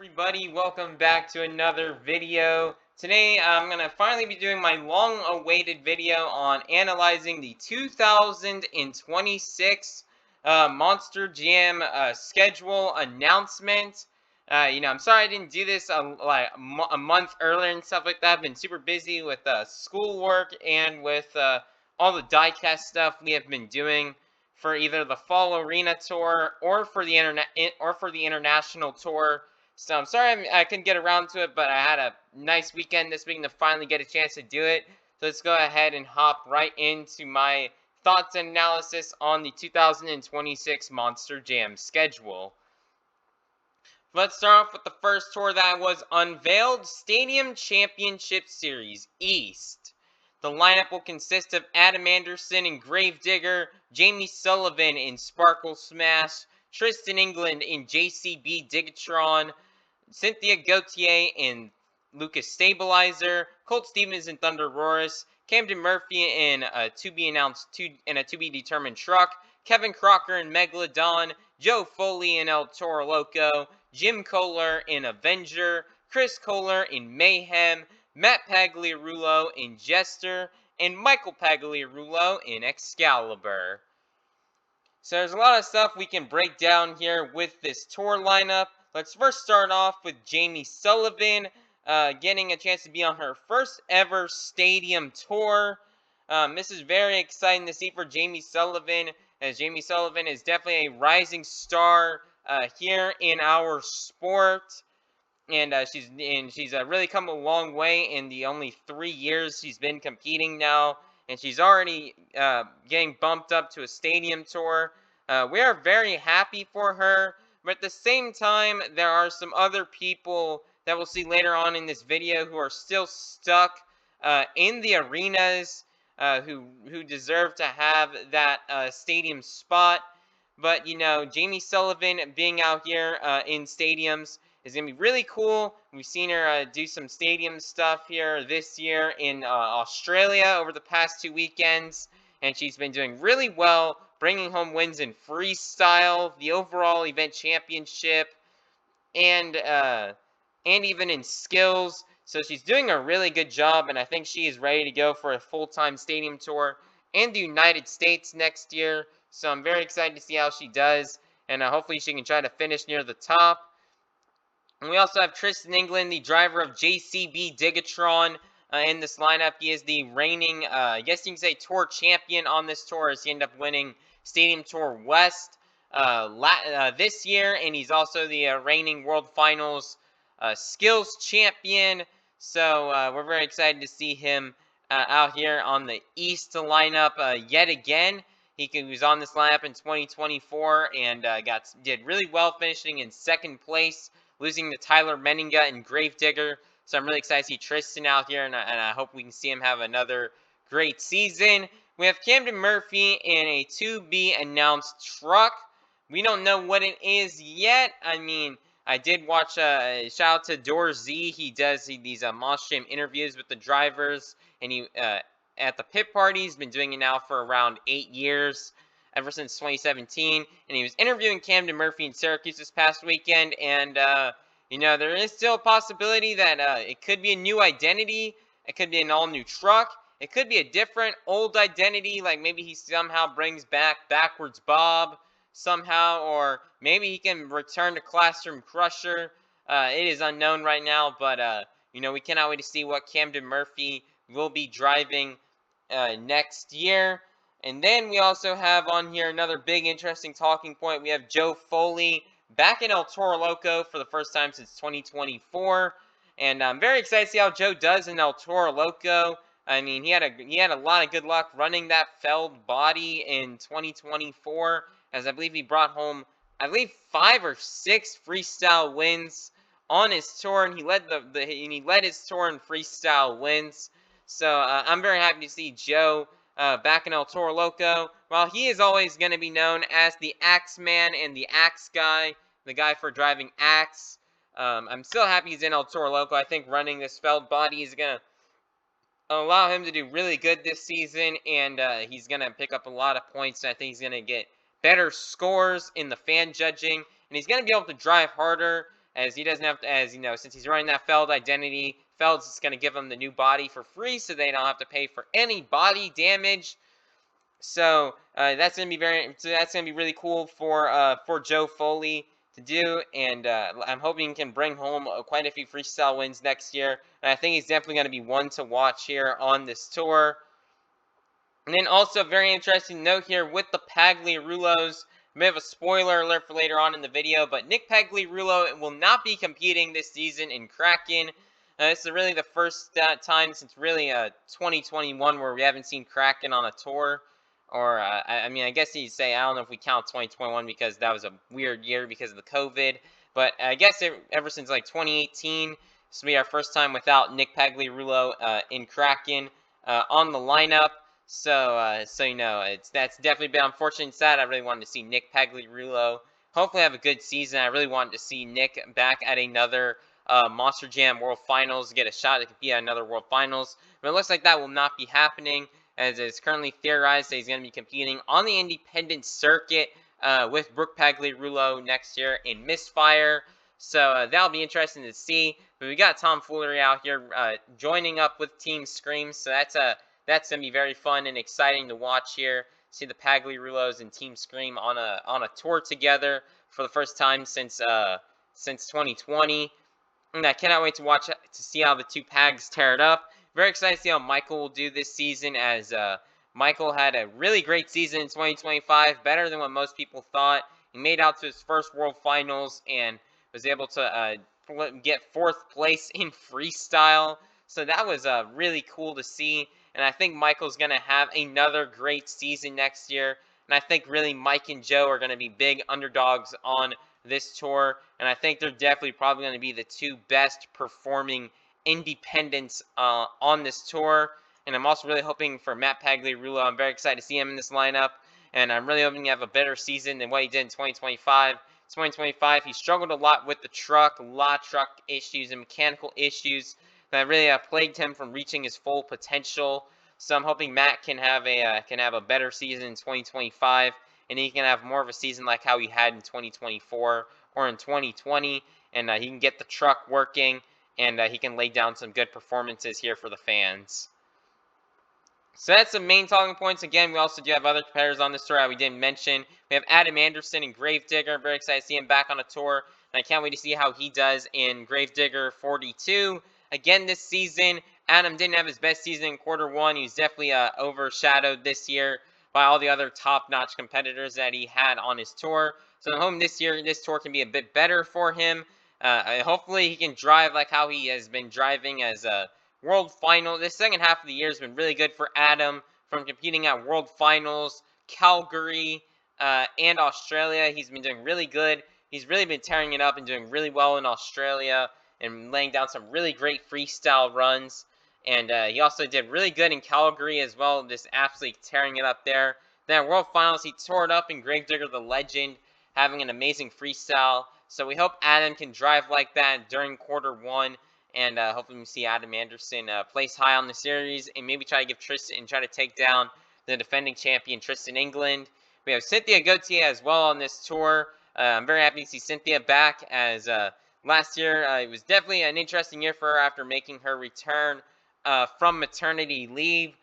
everybody? Welcome back to another video. Today I'm going to finally be doing my long-awaited video on analyzing the 2026 Monster Jam schedule announcement. I'm sorry I didn't do this a month earlier and stuff like that. I've been super busy with schoolwork and with all the diecast stuff we have been doing for either the Fall Arena Tour or for the international tour. So I'm sorry I couldn't get around to it, but I had a nice weekend this week to finally get a chance to do it. So let's go ahead and hop right into my thoughts and analysis on the 2026 Monster Jam schedule. Let's start off with the first tour that was unveiled, Stadium Championship Series East. The lineup will consist of Adam Anderson in Gravedigger, Jamie Sullivan in Sparkle Smash, Tristan England in JCB Digatron, Cynthia Gauthier in Lucas Stabilizer, Colt Stevens in Thunder Roarus, Camden Murphy in a to-be determined truck, Kevin Crocker in Megalodon, Joe Foley in El Toro Loco, Jim Kohler in Avenger, Chris Kohler in Mayhem, Matt Pagliarulo in Jester, and Michael Pagliarulo in Excalibur. So there's a lot of stuff we can break down here with this tour lineup. Let's first start off with Jamie Sullivan getting a chance to be on her first ever stadium tour. This is very exciting to see for Jamie Sullivan, as Jamie Sullivan is definitely a rising star here in our sport. And she's really come a long way in the only 3 years she's been competing now, and she's already getting bumped up to a stadium tour. We are very happy for her, but at the same time, there are some other people that we'll see later on in this video who are still stuck in the arenas, who deserve to have that stadium spot. But Jamie Sullivan being out here in stadiums is going to be really cool. We've seen her do some stadium stuff here this year in Australia over the past 2 weekends, and she's been doing really well, bringing home wins in freestyle, the overall event championship, and even in skills. So she's doing a really good job, and I think she is ready to go for a full-time stadium tour in the United States next year. So I'm very excited to see how she does, and hopefully she can try to finish near the top. And we also have Tristan England, the driver of JCB Digatron, in this lineup. He is the reigning, I guess you can say, tour champion on this tour, as he ended up winning Stadium Tour West this year, and he's also the reigning World Finals skills champion. So we're very excited to see him out here on the East lineup yet again. He was on this lineup in 2024 and did really well, finishing in second place, losing to Tyler Menninga and Gravedigger. So I'm really excited to see Tristan out here, and I hope we can see him have another great season. We have Camden Murphy in a to-be-announced truck. We don't know what it is yet. I mean, I did watch, shout out to Dor Z. He does these Monster Jam interviews with the drivers, and he at the pit party. He's been doing it now for around 8 years, ever since 2017, and he was interviewing Camden Murphy in Syracuse this past weekend, and there is still a possibility that it could be a new identity, it could be an all-new truck, it could be a different old identity, like maybe he somehow brings back Backwards Bob somehow, or maybe he can return to Classroom Crusher. It is unknown right now, but we cannot wait to see what Camden Murphy will be driving next year. And then we also have on here another big interesting talking point. We have Joe Foley back in El Toro Loco for the first time since 2024, and I'm very excited to see how Joe does in El Toro Loco. I mean, he had a lot of good luck running that Feld body in 2024, as I believe he brought home 5 or 6 freestyle wins on his tour, and he led his tour in freestyle wins. So I'm very happy to see Joe back in El Toro Loco. While he is always going to be known as the Axe Man and the Axe Guy, the guy for driving Axe, I'm still happy he's in El Toro Loco. I think running this Feld body is going to allow him to do really good this season, and he's going to pick up a lot of points. I think he's going to get better scores in the fan judging, and he's going to be able to drive harder as he doesn't have to, as you know, since he's running that Feld identity, Feld's is going to give him the new body for free, so they don't have to pay for any body damage. So that's gonna be really cool for Joe Foley to do, and I'm hoping he can bring home quite a few freestyle wins next year. And I think he's definitely gonna be one to watch here on this tour. And then also very interesting note here with the Pagliarulos. A bit of a spoiler alert for later on in the video, but Nick Pagliarulo will not be competing this season in Kraken. This is really the first time since really 2021 where we haven't seen Kraken on a tour. Or, I mean, I guess you'd say, I don't know if we count 2021 because that was a weird year because of the COVID. But I guess ever since like 2018, this will be our first time without Nick Pagliarulo in Kraken on the lineup. So you know, that's definitely been unfortunate and sad. I really wanted to see Nick Pagliarulo hopefully have a good season. I really wanted to see Nick back at another Monster Jam World Finals, get a shot to compete at another World Finals. But it looks like that will not be happening, as it's currently theorized that he's going to be competing on the independent circuit with Brooke Pagliarulo next year in Misfire. So that'll be interesting to see. But we got Tom Foolery out here joining up with Team Scream, so that's going to be very fun and exciting to watch here. See the Pagliarulos and Team Scream on a tour together for the first time since 2020. And I cannot wait to see how the two Pags tear it up. Very excited to see how Michael will do this season, as Michael had a really great season in 2025, better than what most people thought. He made out to his first World Finals and was able to get 4th place in freestyle. So that was really cool to see. And I think Michael's going to have another great season next year. And I think really Mike and Joe are going to be big underdogs on this tour. And I think they're definitely probably going to be the two best performing independents on this tour. And I'm also really hoping for Matt Pagliarulo. I'm very excited to see him in this lineup. And I'm really hoping to have a better season than what he did in 2025. 2025, he struggled a lot with the truck, a lot of truck issues and mechanical issues that really plagued him from reaching his full potential. So I'm hoping Matt can have a better season in 2025, and he can have more of a season like how he had in 2024 or in 2020, and he can get the truck working, and he can lay down some good performances here for the fans. So that's the main talking points. Again, we also do have other competitors on this tour that we didn't mention. We have Adam Anderson and Gravedigger. I'm very excited to see him back on a tour, and I can't wait to see how he does in Gravedigger 42. Again, this season, Adam didn't have his best season in quarter one. He was definitely overshadowed this year by all the other top-notch competitors that he had on his tour. So I'm hoping this year, this tour can be a bit better for him. Hopefully he can drive like how he has been driving as a World Final. This second half of the year has been really good for Adam, from competing at World Finals, Calgary, and Australia. He's been doing really good. He's really been tearing it up and doing really well in Australia and laying down some really great freestyle runs. And he also did really good in Calgary as well, just absolutely tearing it up there. Then at World Finals, he tore it up in Gravedigger the Legend, having an amazing freestyle. So we hope Adam can drive like that during quarter one. And hopefully we see Adam Anderson place high on the series and maybe try to give Tristan and try to take down the defending champion Tristan England. We have Cynthia Gauthier as well on this tour. I'm very happy to see Cynthia back, as last year it was definitely an interesting year for her after making her return from maternity leave.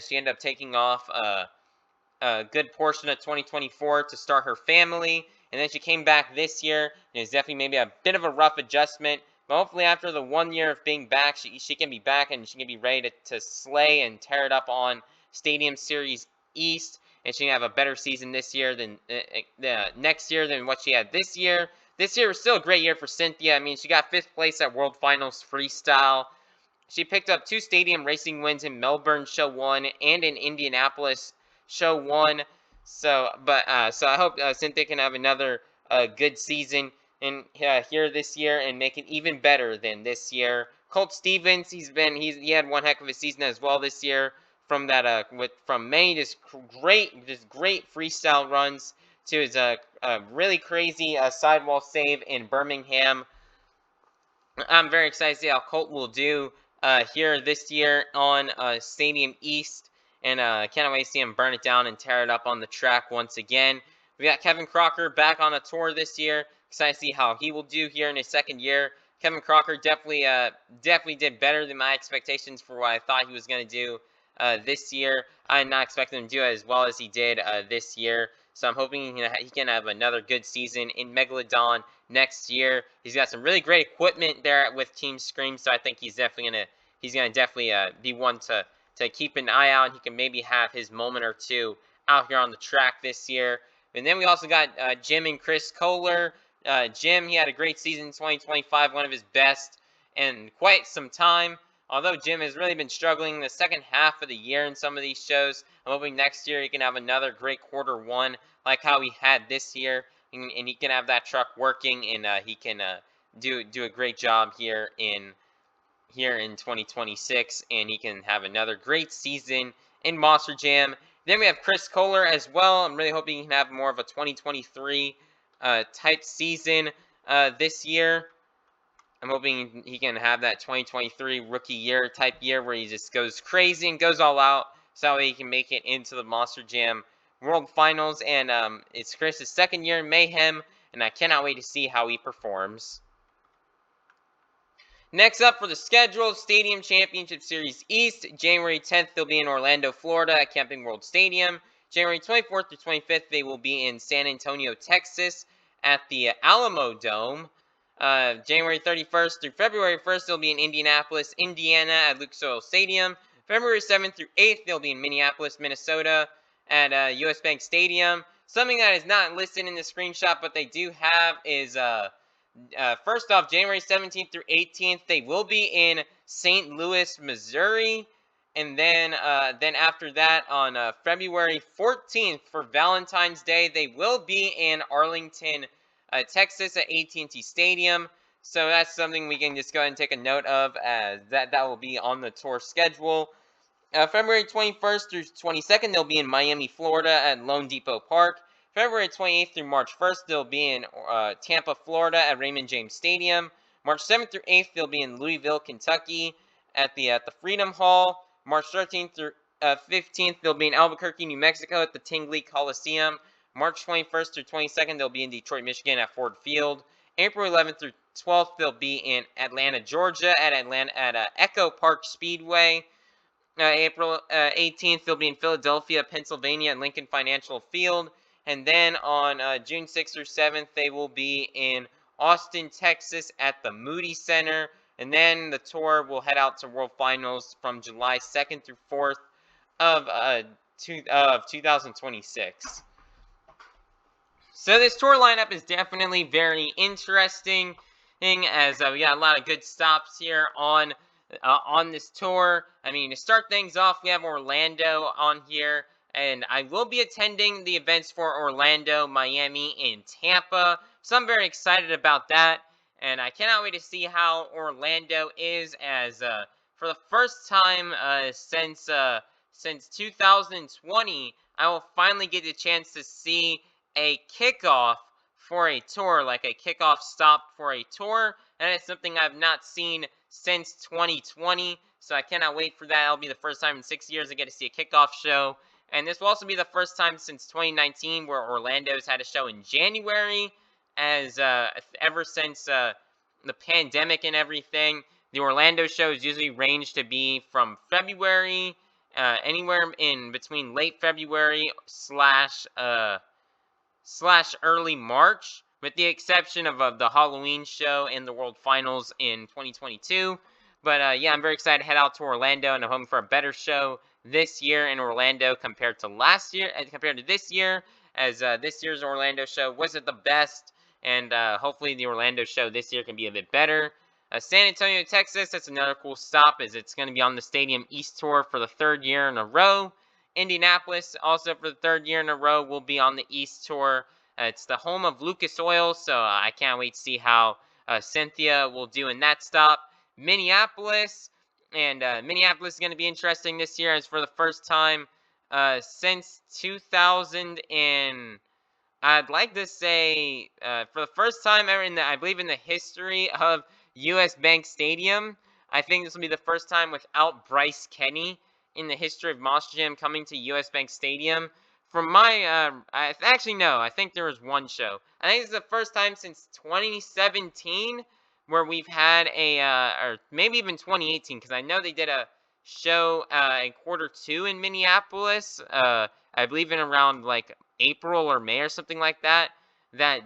She ended up taking off a good portion of 2024 to start her family. And then she came back this year. It was definitely maybe a bit of a rough adjustment. But hopefully after the 1 year of being back, she can be back and she can be ready to slay and tear it up on Stadium Series East. And she can have a better season this year than next year than what she had this year. This year was still a great year for Cynthia. I mean, she got 5th place at World Finals Freestyle. She picked up 2 stadium racing wins in Melbourne Show 1 and in Indianapolis Show 1. So I hope Cynthia can have another good season here this year and make it even better than this year. Colt Stevens, he had one heck of a season as well this year. From that from many just great freestyle runs to his really crazy sidewall save in Birmingham. I'm very excited to see how Colt will do here this year on Stadium East, and can't wait to see him burn it down and tear it up on the track once again. We got Kevin Crocker back on a tour this year. excited to see how he will do here in his second year. Kevin Crocker definitely did better than my expectations for what I thought he was going to do this year. I did not expect him to do as well as he did this year. So I'm hoping he can have another good season in Megalodon next year. He's got some really great equipment there with Team Scream, so I think he's gonna definitely be one to keep an eye out. He can maybe have his moment or two out here on the track this year. And then we also got Jim and Chris Kohler. Jim, he had a great season in 2025, one of his best in quite some time. Although Jim has really been struggling the second half of the year in some of these shows, I'm hoping next year he can have another great quarter one like how he had this year, and he can have that truck working, and he can do a great job here in 2026, and he can have another great season in Monster Jam. Then we have Chris Kohler as well. I'm really hoping he can have more of a 2023 type season this year. I'm hoping he can have that 2023 rookie year type year where he just goes crazy and goes all out, so he can make it into the Monster Jam World Finals. And it's Chris's second year in Mayhem, and I cannot wait to see how he performs. Next up for the schedule, Stadium Championship Series East. January 10th, they'll be in Orlando, Florida at Camping World Stadium. January 24th through 25th, they will be in San Antonio, Texas at the Alamo Dome. January 31st through February 1st, they'll be in Indianapolis, Indiana at Lucas Oil Stadium. February 7th through 8th, they'll be in Minneapolis, Minnesota at US Bank Stadium. Something that is not listed in the screenshot, but they do have is first off, January 17th through 18th, they will be in St. Louis, Missouri. And then after that, on February 14th for Valentine's Day, they will be in Arlington, Texas at AT&T Stadium. So that's something we can just go ahead and take a note of, as that will be on the tour schedule. February 21st through 22nd, they'll be in Miami, Florida at Lone Depot Park. February 28th through March 1st, they'll be in Tampa, Florida at Raymond James Stadium. March 7th through 8th, they'll be in Louisville, Kentucky at the Freedom Hall. March 13th through 15th, they'll be in Albuquerque, New Mexico at the Tingley Coliseum. March 21st through 22nd, they'll be in Detroit, Michigan at Ford Field. April 11th through 12th, they'll be in Atlanta, Georgia at Echo Park Speedway. April 18th, they'll be in Philadelphia, Pennsylvania at Lincoln Financial Field. And then on June 6th through 7th, they will be in Austin, Texas at the Moody Center. And then the tour will head out to World Finals from July 2nd through 4th of 2026. So this tour lineup is definitely very interesting, as we got a lot of good stops here on this tour. I mean, to start things off, we have Orlando on here, and I will be attending the events for Orlando, Miami, and Tampa. So I'm very excited about that, and I cannot wait to see how Orlando is, as for the first time since 2020, I will finally get the chance to see a kickoff for a tour, like a kickoff stop for a tour, and it's something I've not seen since 2020, so I cannot wait for that. It'll be the first time in 6 years I get to see a kickoff show, and this will also be the first time since 2019 where Orlando's had a show in January, as ever since the pandemic and everything. The Orlando shows usually range to be from February, anywhere in between late February slash early March, with the exception of the Halloween show and the World Finals in 2022. But yeah, I'm very excited to head out to Orlando, and I'm hoping for a better show this year in Orlando compared to this year, as this year's Orlando show wasn't the best, and hopefully the Orlando show this year can be a bit better. San Antonio, Texas, that's another cool stop, as it's going to be on the Stadium East Tour for the third year in a row. Indianapolis, also for the third year in a row, will be on the East Tour. It's the home of Lucas Oil, so I can't wait to see how Cynthia will do in that stop. Minneapolis, and Minneapolis is going to be interesting this year, as for the first time since 2000 and I'd like to say for the first time ever I believe in the history of US Bank Stadium, I think this will be the first time without Bryce Kenny in the history of Monster Jam coming to US Bank Stadium. from my, actually no, I think there was one show. I think it's the first time since 2017 where we've had a, or maybe even 2018, because I know they did a show in quarter 2 in Minneapolis. I believe in around like April or May or something like that. That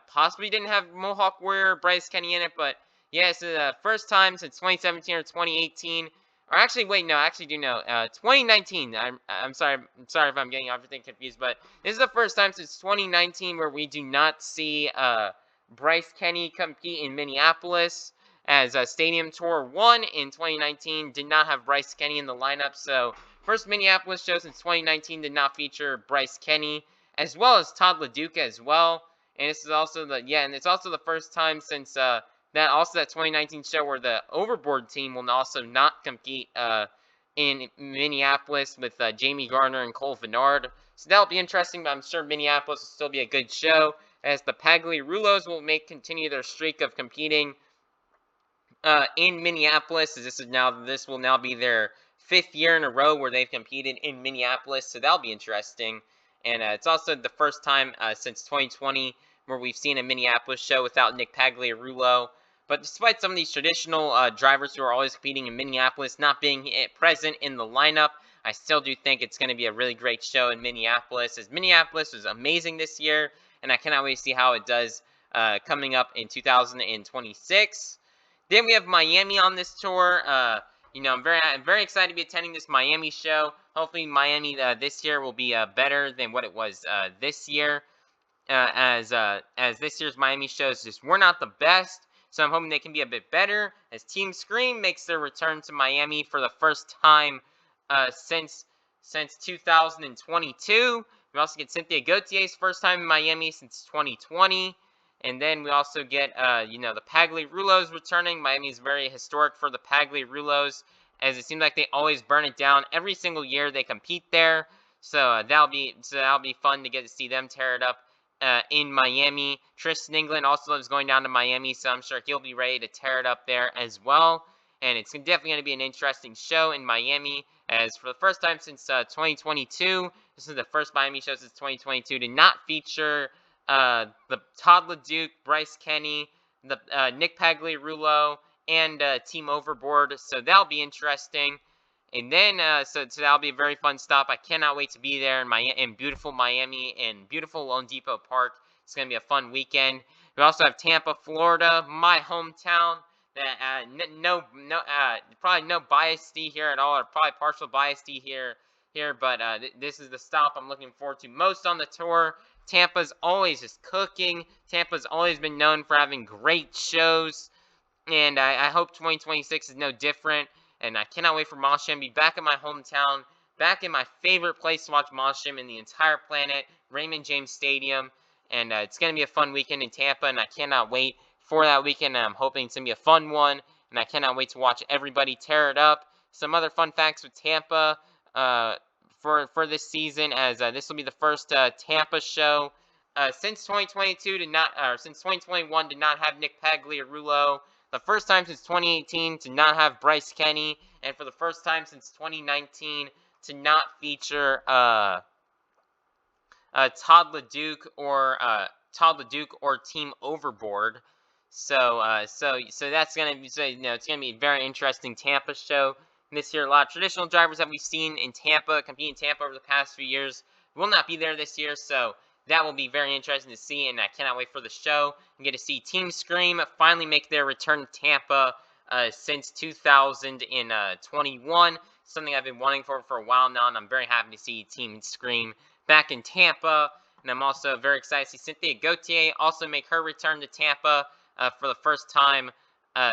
possibly didn't have Mohawk Warrior Bryce Kenny in it, but yeah, it's the first time since 2017 or 2018. Or actually, wait, no, I actually do know. 2019. I'm sorry. I'm sorry if I'm getting everything confused, but this is the first time since 2019 where we do not see Bryce Kenny compete in Minneapolis. As Stadium Tour 1 in 2019 did not have Bryce Kenny in the lineup, so first Minneapolis show since 2019 did not feature Bryce Kenny, as well as Todd LaDuca as well. And this is also and it's also the first time since that 2019 show where the Overboard team will also not compete in Minneapolis with Jamie Garner and Cole Vennard. So that'll be interesting, but I'm sure Minneapolis will still be a good show as the Pagliarulos will continue their streak of competing in Minneapolis. As this will now be their 5th year in a row where they've competed in Minneapolis, so that'll be interesting. And it's also the first time since 2020 where we've seen a Minneapolis show without Nick Pagliarulo. But despite some of these traditional drivers who are always competing in Minneapolis not being present in the lineup, I still do think it's going to be a really great show in Minneapolis, as Minneapolis was amazing this year, and I cannot wait to see how it does coming up in 2026. Then we have Miami on this tour. I'm very excited to be attending this Miami show. Hopefully, Miami this year will be better than what it was this year. As this year's Miami shows just were not the best, so I'm hoping they can be a bit better. As Team Scream makes their return to Miami for the first time since 2022. We also get Cynthia Gautier's first time in Miami since 2020. And then we also get, the Pagliarulos returning. Miami is very historic for the Pagliarulos, as it seems like they always burn it down every single year they compete there. So that'll be fun to get to see them tear it up in Miami. Tristan England also loves going down to Miami, so I'm sure he'll be ready to tear it up there as well. And it's definitely going to be an interesting show in Miami, as for the first time since 2022, this is the first Miami show since 2022 to not feature the Todd LaDuca, Bryce Kenny, the Nick Pagliarulo, and Team Overboard. So that'll be interesting. And then, so that'll be a very fun stop. I cannot wait to be there in beautiful Miami, in beautiful Lone Depot Park. It's going to be a fun weekend. We also have Tampa, Florida, my hometown. Probably no bias here at all, or probably partial bias here. But this is the stop I'm looking forward to most on the tour. Tampa's always just cooking. Tampa's always been known for having great shows, and I hope 2026 is no different. And I cannot wait for Monsham to be back in my hometown, back in my favorite place to watch Monsham in the entire planet, Raymond James Stadium. And it's going to be a fun weekend in Tampa, and I cannot wait for that weekend. And I'm hoping it's going to be a fun one, and I cannot wait to watch everybody tear it up. Some other fun facts with Tampa for this season, as this will be the first Tampa show since 2022 since 2021 did not have Nick Pagliarulo. The first time since 2018 to not have Bryce Kenny, and for the first time since 2019 to not feature Todd LaDuca or Team Overboard. So that's gonna be it's gonna be a very interesting Tampa show this year. A lot of traditional drivers that we've seen in Tampa compete in Tampa over the past few years will not be there this year. So that will be very interesting to see, and I cannot wait for the show and get to see Team Scream finally make their return to Tampa since 2021. Something I've been wanting for a while now, and I'm very happy to see Team Scream back in Tampa. And I'm also very excited to see Cynthia Gautier also make her return to Tampa for the first time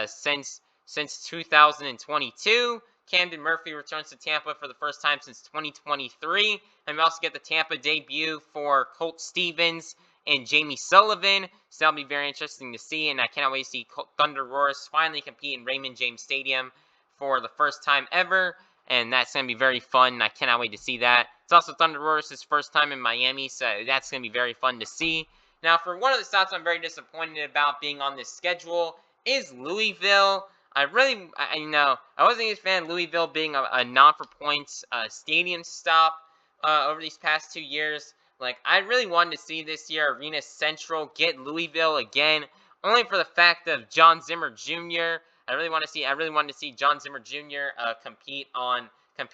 since 2022. Camden Murphy returns to Tampa for the first time since 2023. And we also get the Tampa debut for Colt Stevens and Jamie Sullivan. So that'll be very interesting to see. And I cannot wait to see Thunder Roars finally compete in Raymond James Stadium for the first time ever. And that's going to be very fun. And I cannot wait to see that. It's also Thunder Roars' first time in Miami. So that's going to be very fun to see. Now, for one of the stops I'm very disappointed about being on this schedule is Louisville. I wasn't a fan of Louisville being a non-for-points stadium stop, over these past 2 years. Like, I really wanted to see this year Arena Central get Louisville again, only for the fact of John Zimmer Jr. I really wanted to see John Zimmer Jr. Compete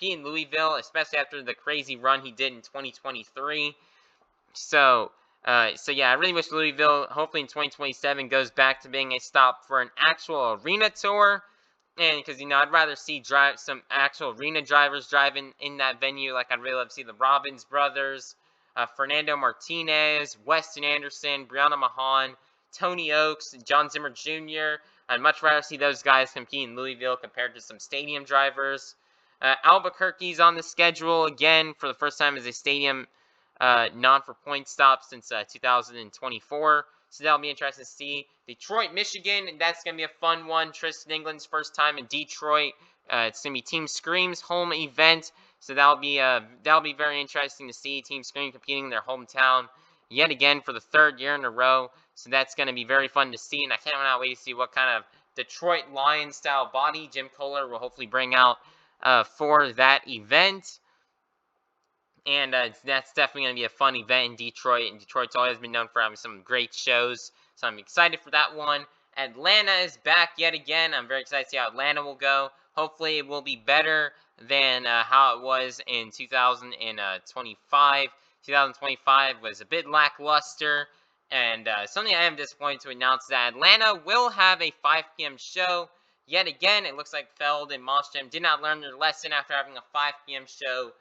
in Louisville, especially after the crazy run he did in 2023. So yeah, I really wish Louisville, hopefully in 2027, goes back to being a stop for an actual arena tour. And because, I'd rather see some actual arena drivers driving in that venue. Like, I'd really love to see the Robbins brothers, Fernando Martinez, Weston Anderson, Brianna Mahan, Tony Oaks, John Zimmer Jr. I'd much rather see those guys compete in Louisville compared to some stadium drivers. Albuquerque's on the schedule again for the first time as a stadium non-for-point stop since 2024. So that'll be interesting to see. Detroit, Michigan, and that's going to be a fun one. Tristan England's first time in Detroit. It's going to be Team Scream's home event. So that'll be very interesting to see Team Scream competing in their hometown yet again for the third year in a row. So that's going to be very fun to see, and I cannot wait to see what kind of Detroit Lions-style body Jim Kohler will hopefully bring out for that event. And that's definitely going to be a fun event in Detroit. And Detroit's always been known for having some great shows. So I'm excited for that one. Atlanta is back yet again. I'm very excited to see how Atlanta will go. Hopefully it will be better than how it was in 2025. 2025 was a bit lackluster. And something I am disappointed to announce is that Atlanta will have a 5 p.m. show. Yet again, it looks like Feld and Monstrum did not learn their lesson after having a 5 p.m. show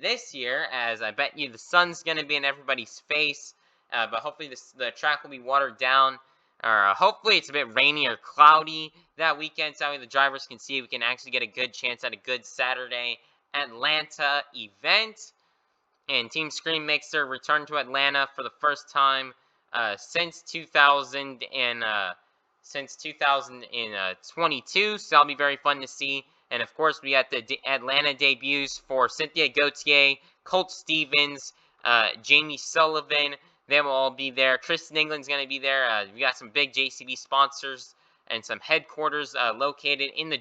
this year, as I bet you the sun's going to be in everybody's face, but hopefully the track will be watered down, or hopefully it's a bit rainy or cloudy that weekend, so that way the drivers can see we can actually get a good chance at a good Saturday Atlanta event. And Team Scream makes their return to Atlanta for the first time since 2022, so that'll be very fun to see. And of course, we got the Atlanta debuts for Cynthia Gauthier, Colt Stevens, Jamie Sullivan. They will all be there. Tristan England's going to be there. We got some big JCB sponsors and some headquarters located in the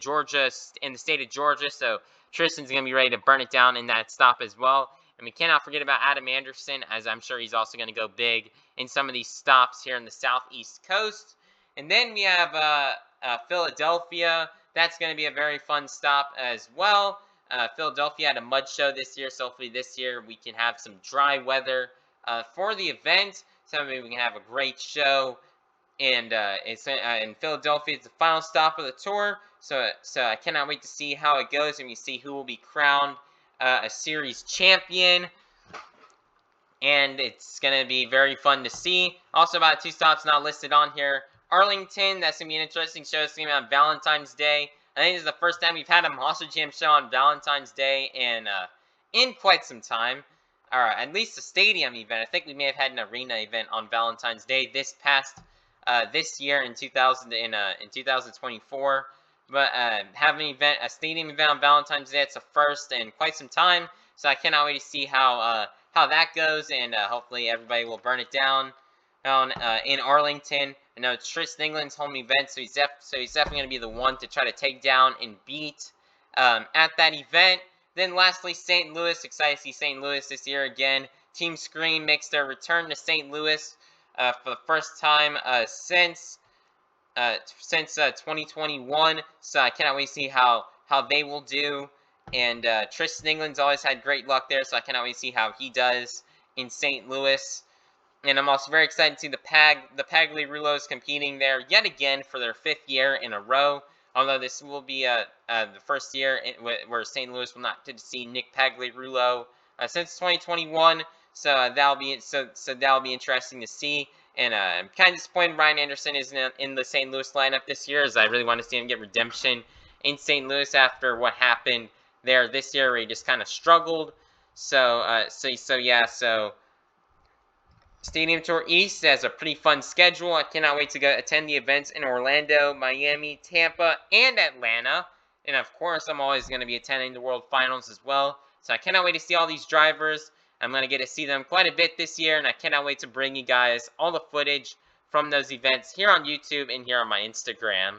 state of Georgia. So Tristan's going to be ready to burn it down in that stop as well. And we cannot forget about Adam Anderson, as I'm sure he's also going to go big in some of these stops here in the Southeast Coast. And then we have Philadelphia. That's going to be a very fun stop as well. Philadelphia had a mud show this year, so hopefully this year we can have some dry weather for the event. So maybe we can have a great show. And in Philadelphia, it's the final stop of the tour. So I cannot wait to see how it goes, and we see who will be crowned a series champion. And it's going to be very fun to see. Also, about 2 stops not listed on here. Arlington, that's going to be an interesting show. It's going to be on Valentine's Day. I think this is the first time we've had a Monster Jam show on Valentine's Day in quite some time. Or at least a stadium event. I think we may have had an arena event on Valentine's Day this year in 2024. But having a stadium event on Valentine's Day, it's a first in quite some time. So I cannot wait to see how that goes, and hopefully everybody will burn it down in Arlington. I know it's Tristan England's home event, so he's definitely going to be the one to try to take down and beat at that event. Then lastly, St. Louis. Excited to see St. Louis this year again. Team Scream makes their return to St. Louis for the first time since 2021. So I cannot wait to see how they will do. And Tristan England's always had great luck there, so I cannot wait to see how he does in St. Louis. And I'm also very excited to see the Pagliarulos competing there yet again for their 5th year in a row. Although this will be the first year where St. Louis will not get to see Nick Pagliarulo since 2021. So that'll be interesting to see. And I'm kind of disappointed Ryan Anderson isn't in the St. Louis lineup this year, as I really want to see him get redemption in St. Louis after what happened there this year, where he just kind of struggled. So Stadium Tour East has a pretty fun schedule. I cannot wait to go attend the events in Orlando, Miami, Tampa, and Atlanta. And of course, I'm always going to be attending the World Finals as well. So I cannot wait to see all these drivers. I'm going to get to see them quite a bit this year, and I cannot wait to bring you guys all the footage from those events here on YouTube and here on my Instagram.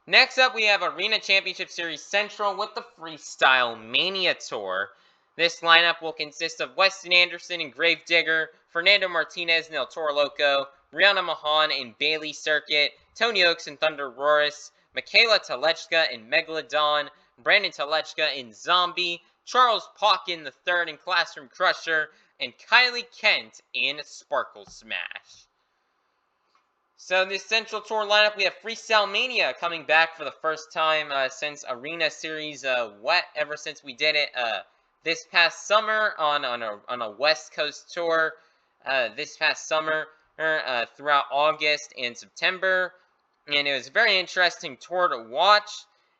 Next up, we have Arena Championship Series Central with the Freestyle Mania Tour. This lineup will consist of Weston Anderson and Gravedigger, Fernando Martinez and El Toro Loco, Brianna Mahan and Bailey Circuit, Tony Oaks and Thunder Roris, Michaela Telechka and Megalodon, Brandon Telechka and Zombie, Charles Pauken III in Classroom Crusher, and Kylie Kent in Sparkle Smash. So this Central Tour lineup, we have Freestyle Mania coming back for the first time since Arena Series ever since we did it this past summer on a West Coast tour this past summer throughout August and September. And it was a very interesting tour to watch.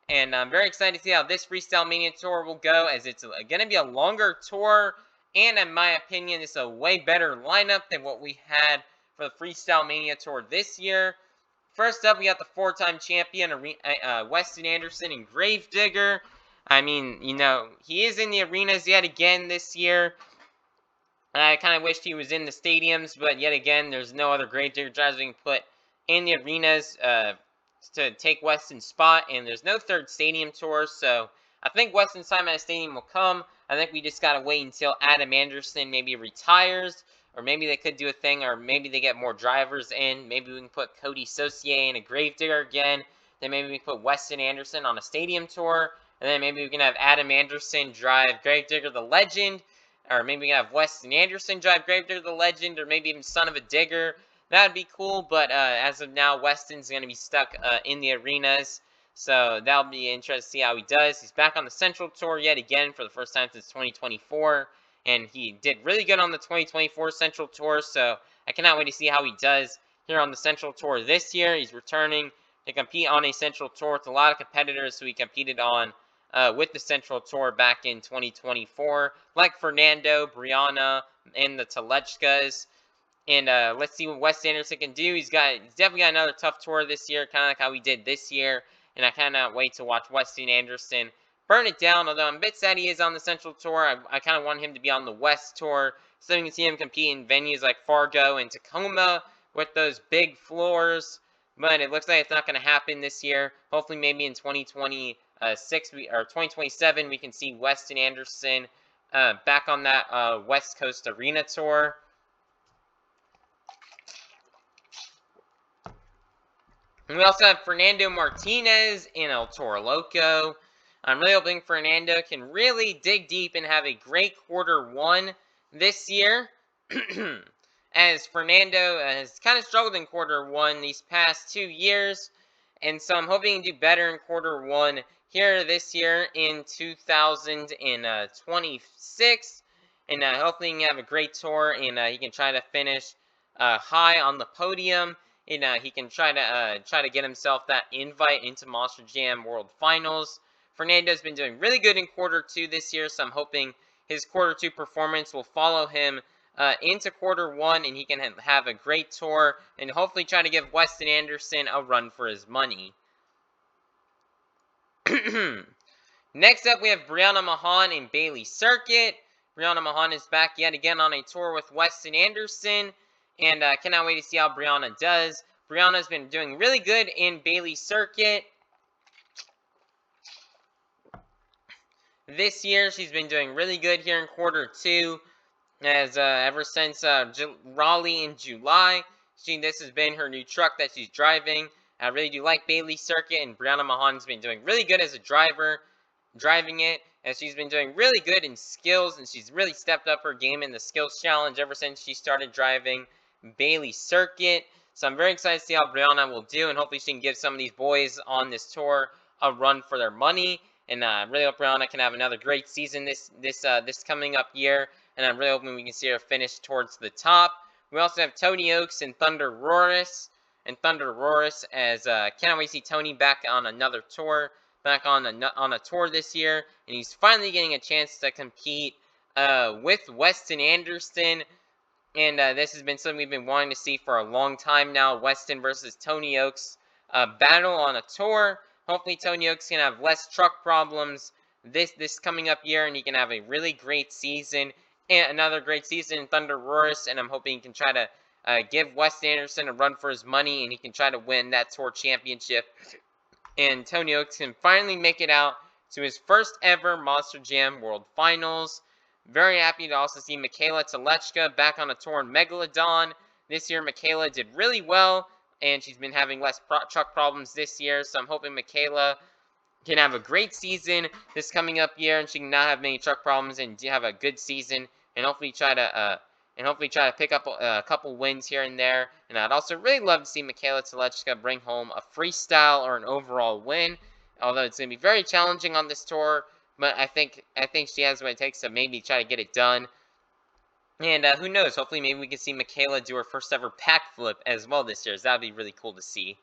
And I'm very excited to see how this Freestyle Mania tour will go, as it's going to be a longer tour. And in my opinion, it's a way better lineup than what we had for the Freestyle Mania Tour this year. First up, we got the four-time champion, Weston Anderson and Gravedigger. I mean, you know, he is in the arenas yet again this year. I kind of wished he was in the stadiums, but yet again, there's no other Gravedigger drivers being put in the arenas to take Weston's spot, and there's no third stadium tour, so I think Weston's time at a stadium will come. I think we just gotta wait until Adam Anderson maybe retires, or maybe they could do a thing, or maybe they get more drivers in. Maybe we can put Cody Saucier in a Gravedigger again. Then maybe we can put Weston Anderson on a stadium tour, and then maybe we can have Adam Anderson drive Gravedigger the Legend, or maybe we can have Weston Anderson drive Gravedigger the Legend, or maybe even Son of a Digger. That would be cool, but as of now, Weston's going to be stuck in the arenas, so that'll be interesting to see how he does. He's back on the Central Tour yet again for the first time since 2024, and he did really good on the 2024 Central Tour, so I cannot wait to see how he does here on the Central Tour this year. He's returning to compete on a Central Tour with a lot of competitors who he competed on with the Central Tour back in 2024, like Fernando, Brianna, and the Telechkas. And let's see what Wes Anderson can do. He's definitely got another tough tour this year, kind of like how he did this year. And I cannot wait to watch Weston Anderson burn it down. Although I'm a bit sad he is on the Central Tour. I kind of want him to be on the West Tour, so we can see him compete in venues like Fargo and Tacoma with those big floors. But it looks like it's not going to happen this year. Hopefully, maybe in 2026 or 2027, we can see Weston Anderson back on that West Coast Arena Tour. And we also have Fernando Martinez and El Toro Loco. I'm really hoping Fernando can really dig deep and have a great Q1 this year. As Fernando has kind of struggled in Q1 these past 2 years. And so I'm hoping he can do better in Q1 here this year in 2026. And hopefully he can have a great tour and he can try to finish high on the podium. And he can try to get himself that invite into Monster Jam World Finals. Fernando's been doing really good in Q2 this year, so I'm hoping his Q2 performance will follow him into Q1, and he can have a great tour, and hopefully try to give Weston Anderson a run for his money. Next up, we have Brianna Mahan and Bailey Circuit. Brianna Mahan is back yet again on a tour with Weston Anderson. And cannot wait to see how Brianna does. Brianna's been doing really good in Bailey Circuit. This year, she's been doing really good here in Q2. As ever since Raleigh in July, this has been her new truck that she's driving. I really do like Bailey Circuit, and Brianna Mahan's been doing really good as a driver, driving it. And she's been doing really good in skills, and she's really stepped up her game in the skills challenge ever since she started driving Bailey Circuit. So I'm very excited to see how Brianna will do, and hopefully she can give some of these boys on this tour a run for their money. And I really hope Brianna can have another great season this coming up year. And I'm really hoping we can see her finish towards the top. We also have Tony Oaks and Thunder Roris. As cannot wait to see Tony back on another tour, back on a tour this year, and he's finally getting a chance to compete with Weston Anderson. And this has been something we've been wanting to see for a long time now. Weston versus Tony Oaks battle on a tour. Hopefully Tony Oaks can have less truck problems this coming up year, and he can have a really great season. And another great season in Thunder Roris, and I'm hoping he can try to give Weston Anderson a run for his money, and he can try to win that tour championship. And Tony Oaks can finally make it out to his first ever Monster Jam World Finals. Very happy to also see Michaela Telechka back on a tour in Megalodon. This year, Michaela did really well, and she's been having less truck problems this year, so I'm hoping Michaela can have a great season this coming up year, and she can not have many truck problems and have a good season, and hopefully try to pick up a couple wins here and there. And I'd also really love to see Michaela Telechka bring home a freestyle or an overall win, although it's going to be very challenging on this tour. But I think she has what it takes to maybe try to get it done. And who knows? Hopefully, maybe we can see Michaela do her first ever pack flip as well this year. So that'd be really cool to see.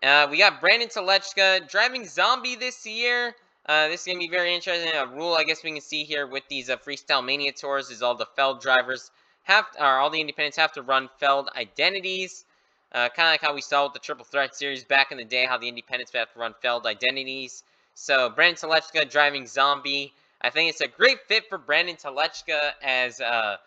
We got Brandon Telechka driving Zombie this year. This is going to be very interesting. A rule I guess we can see here with these Freestyle Mania tours is all the Feld drivers all the independents have to run Feld identities. Kind of like how we saw with the Triple Threat Series back in the day, how the independents have to run Feld identities. So Brandon Telechka driving Zombie. I think it's a great fit for Brandon Telechka as I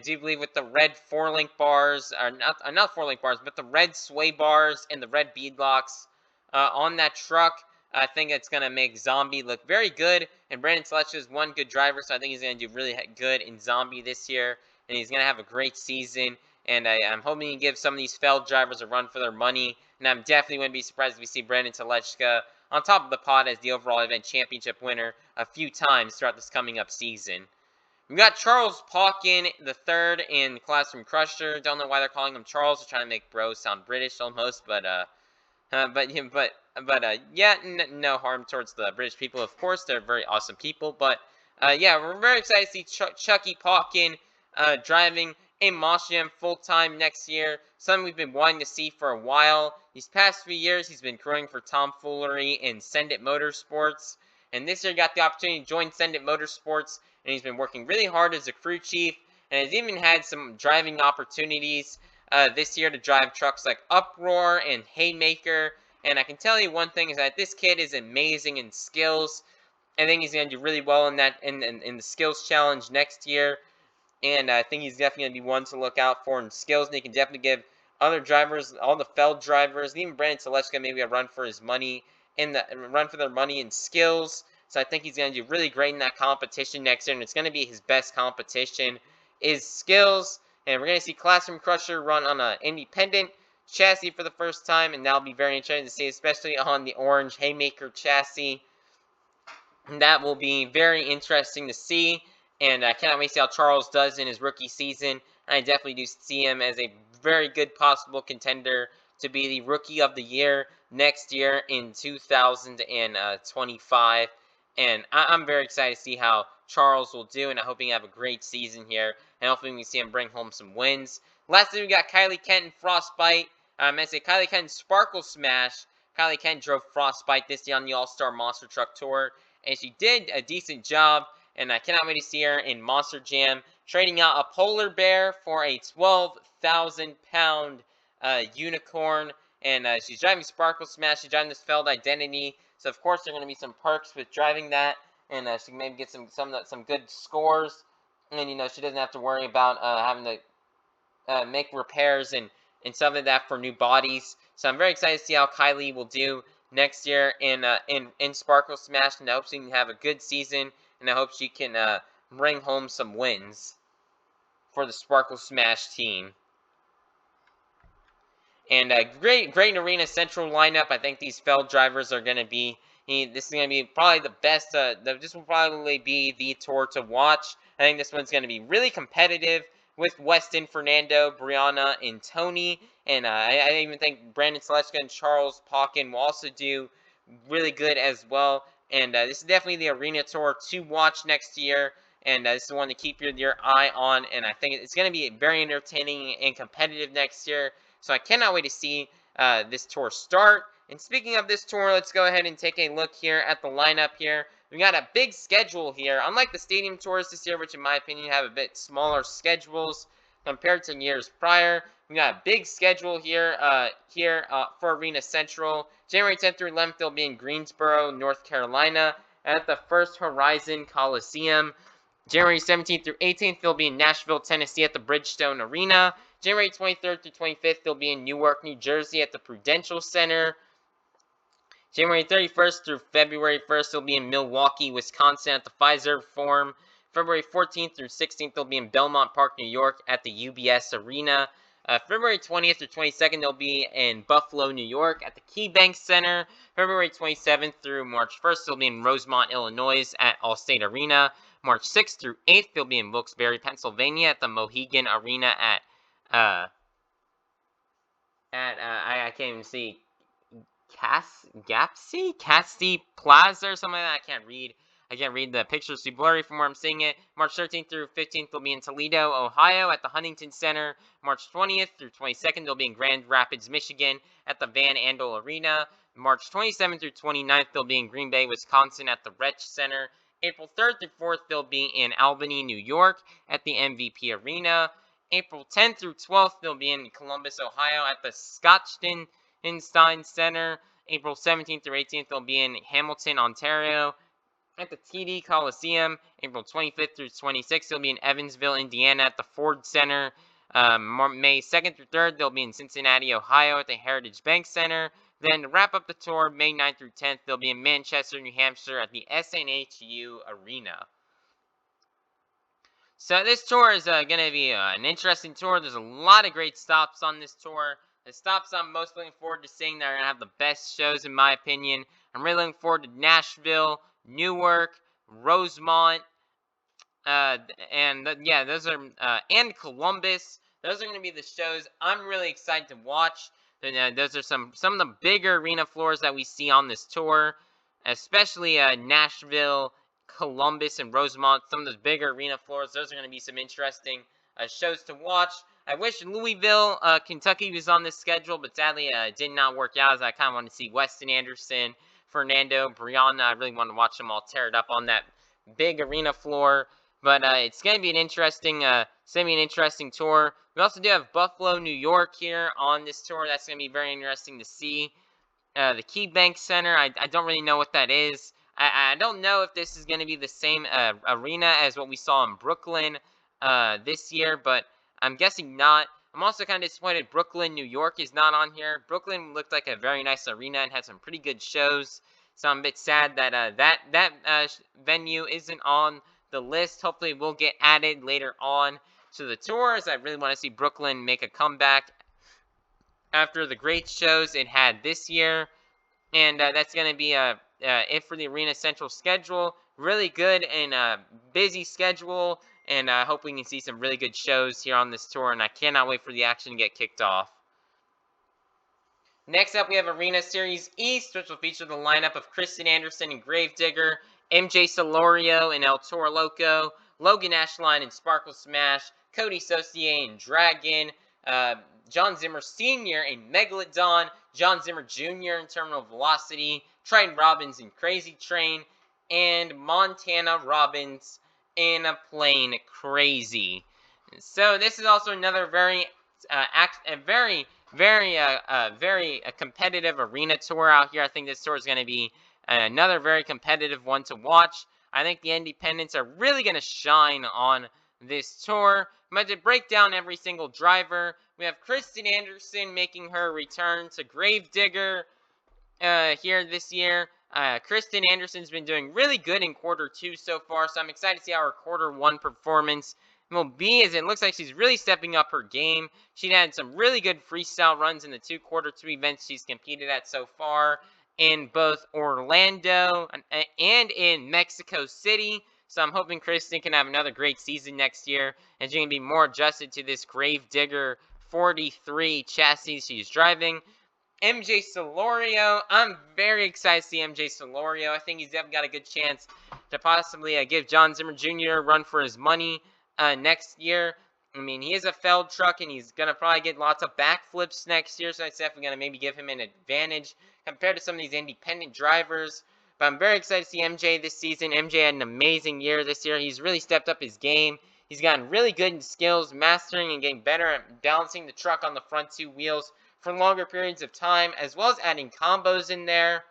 do believe with the red 4-link bars, or not 4-link bars, but the red sway bars and the red beadlocks on that truck, I think it's going to make Zombie look very good. And Brandon Telechka is one good driver, so I think he's going to do really good in Zombie this year. And he's going to have a great season. And I'm hoping he gives some of these Feld drivers a run for their money. And I'm definitely going to be surprised if we see Brandon Telechka on top of the pod as the overall event championship winner a few times throughout this coming up season. We got Charles Pauken the third in Classroom Crusher. Don't know why they're calling him Charles. They're trying to make bro sound British almost, but yeah, no harm towards the British people. Of course, they're very awesome people. But yeah, we're very excited to see Chucky Pauken driving a Monster Jam full time next year. Something we've been wanting to see for a while. These past few years, he's been crewing for Tomfoolery and Send It Motorsports, and this year he got the opportunity to join Send It Motorsports. And he's been working really hard as a crew chief, and has even had some driving opportunities this year to drive trucks like Uproar and Haymaker. And I can tell you one thing is that this kid is amazing in skills. I think he's going to do really well in that in the skills challenge next year, and I think he's definitely going to be one to look out for in skills. And he can definitely give other drivers, all the Feld drivers, even Brandon Telechka, maybe a run for his money run for their money in skills. So I think he's going to do really great in that competition next year, and it's going to be his best competition is skills. And we're going to see Classroom Crusher run on an independent chassis for the first time, and that'll be very interesting to see, especially on the orange Haymaker chassis. And that will be very interesting to see, and I cannot wait to see how Charles does in his rookie season. And I definitely do see him as a very good possible contender to be the Rookie of the Year next year in 2025. And I'm very excited to see how Charles will do, and I'm hoping he have a great season here, and hopefully we can see him bring home some wins. Lastly, we got Kylie Kenton Frostbite. I say Kylie Kenton Sparkle Smash. Kylie Kenton drove Frostbite this year on the All-Star Monster Truck Tour, and she did a decent job, and I cannot wait to see her in Monster Jam, trading out a polar bear for a 12,000-pound unicorn. And she's driving Sparkle Smash. She's driving this Feld Identity. So of course there are going to be some perks with driving that, and she can maybe get some good scores. And she doesn't have to worry about having to make repairs and stuff like that for new bodies. So I'm very excited to see how Kylie will do next year in Sparkle Smash, and I hope she can have a good season, and I hope she can bring home some wins for the Sparkle Smash team. And great Arena Central lineup. I think these Feld drivers are going to be. This is going to be probably the best. This will probably be the tour to watch. I think this one's going to be really competitive with Weston, Fernando, Brianna, and Tony. And I even think Brandon Telechka and Charles Pauken will also do really good as well. And this is definitely the Arena Tour to watch next year. And this is one to keep your eye on. And I think it's going to be very entertaining and competitive next year. So I cannot wait to see this tour start. And speaking of this tour, let's go ahead and take a look here at the lineup here. We got a big schedule here. Unlike the stadium tours this year, which in my opinion have a bit smaller schedules compared to years prior, we got a big schedule here for Arena Central. January 10th through 11th, they'll be in Greensboro, North Carolina, at the First Horizon Coliseum. January 17th through 18th, they'll be in Nashville, Tennessee, at the Bridgestone Arena. January 23rd through 25th, they'll be in Newark, New Jersey, at the Prudential Center. January 31st through February 1st, it'll be in Milwaukee, Wisconsin at the Pfizer Forum. February 14th through 16th, they'll be in Belmont Park, New York at the UBS Arena. February 20th through 22nd, they'll be in Buffalo, New York at the KeyBank Center. February 27th through March 1st, they'll be in Rosemont, Illinois at Allstate Arena. March 6th through 8th, they'll be in Wilkes-Barre, Pennsylvania at the Mohegan Arena I can't even see, Casti Plaza or something like that. I can't read the pictures too blurry from where I'm seeing it. March 13th through 15th, they'll be in Toledo, Ohio at the Huntington Center. March 20th through 22nd, they'll be in Grand Rapids, Michigan at the Van Andel Arena. March 27th through 29th, they'll be in Green Bay, Wisconsin at the Wretch Center. April 3rd through 4th, they'll be in Albany, New York at the MVP Arena. April 10th through 12th, they'll be in Columbus, Ohio at the Scotchenstein Center. April 17th through 18th, they'll be in Hamilton, Ontario at the TD Coliseum. April 25th through 26th, they'll be in Evansville, Indiana at the Ford Center. May 2nd through 3rd, they'll be in Cincinnati, Ohio at the Heritage Bank Center. Then to wrap up the tour, May 9th through 10th, they'll be in Manchester, New Hampshire at the SNHU Arena. So this tour is going to be an interesting tour. There's a lot of great stops on this tour. The stops I'm most looking forward to seeing that are going to have the best shows, in my opinion. I'm really looking forward to Nashville, Newark, Rosemont, and Columbus. Those are going to be the shows I'm really excited to watch. Those are some of the bigger arena floors that we see on this tour, especially Nashville, Columbus, and Rosemont. Some of those bigger arena floors. Those are going to be some interesting shows to watch. I wish Louisville, Kentucky was on this schedule, but sadly it did not work out, as I kind of wanted to see Weston Anderson, Fernando, Brianna. I really wanted to watch them all tear it up on that big arena floor. But it's going to be an interesting tour. We also do have Buffalo, New York here on this tour. That's going to be very interesting to see. The KeyBank Center, I don't really know what that is. I don't know if this is going to be the same arena as what we saw in Brooklyn this year, but I'm guessing not. I'm also kind of disappointed Brooklyn, New York is not on here. Brooklyn looked like a very nice arena and had some pretty good shows. So I'm a bit sad that that venue isn't on the list. Hopefully it will get added later on to the tours. I really want to see Brooklyn make a comeback after the great shows it had this year. And that's going to be it for the Arena Central schedule. Really good and busy schedule. And I hope we can see some really good shows here on this tour. And I cannot wait for the action to get kicked off. Next up, we have Arena Series East, which will feature the lineup of Kristen Anderson and Gravedigger, MJ Solorio and El Toro Loco, Logan Ashline and Sparkle Smash, Cody Saucier and Dragon, John Zimmer Sr. and Megalodon, John Zimmer Jr. in Terminal Velocity, Triton Robbins and Crazy Train, and Montana Robbins in a Plane Crazy. So this is also another very competitive arena tour out here. I think this tour is going to be another very competitive one to watch. I think the independents are really going to shine on this tour. But to break down every single driver, we have Kristen Anderson making her return to Gravedigger here this year. Kristen Anderson's been doing really good in quarter 2 so far, so I'm excited to see how her quarter 1 performance will be, as it looks like she's really stepping up her game. She had some really good freestyle runs in the 2 quarter 2 events she's competed at so far in both Orlando and in Mexico City. So I'm hoping Kristen can have another great season next year, and she can be more adjusted to this Gravedigger 43 chassis she's driving. MJ Solorio, I'm very excited to see MJ Solorio. I think he's definitely got a good chance to possibly give John Zimmer Jr. a run for his money next year. I mean, he is a Feld truck, and he's going to probably get lots of backflips next year, so that's definitely going to maybe give him an advantage compared to some of these independent drivers. But I'm very excited to see MJ this season. MJ had an amazing year this year. He's really stepped up his game. He's gotten really good in skills, mastering and getting better at balancing the truck on the front 2 wheels for longer periods of time, as well as adding combos in there.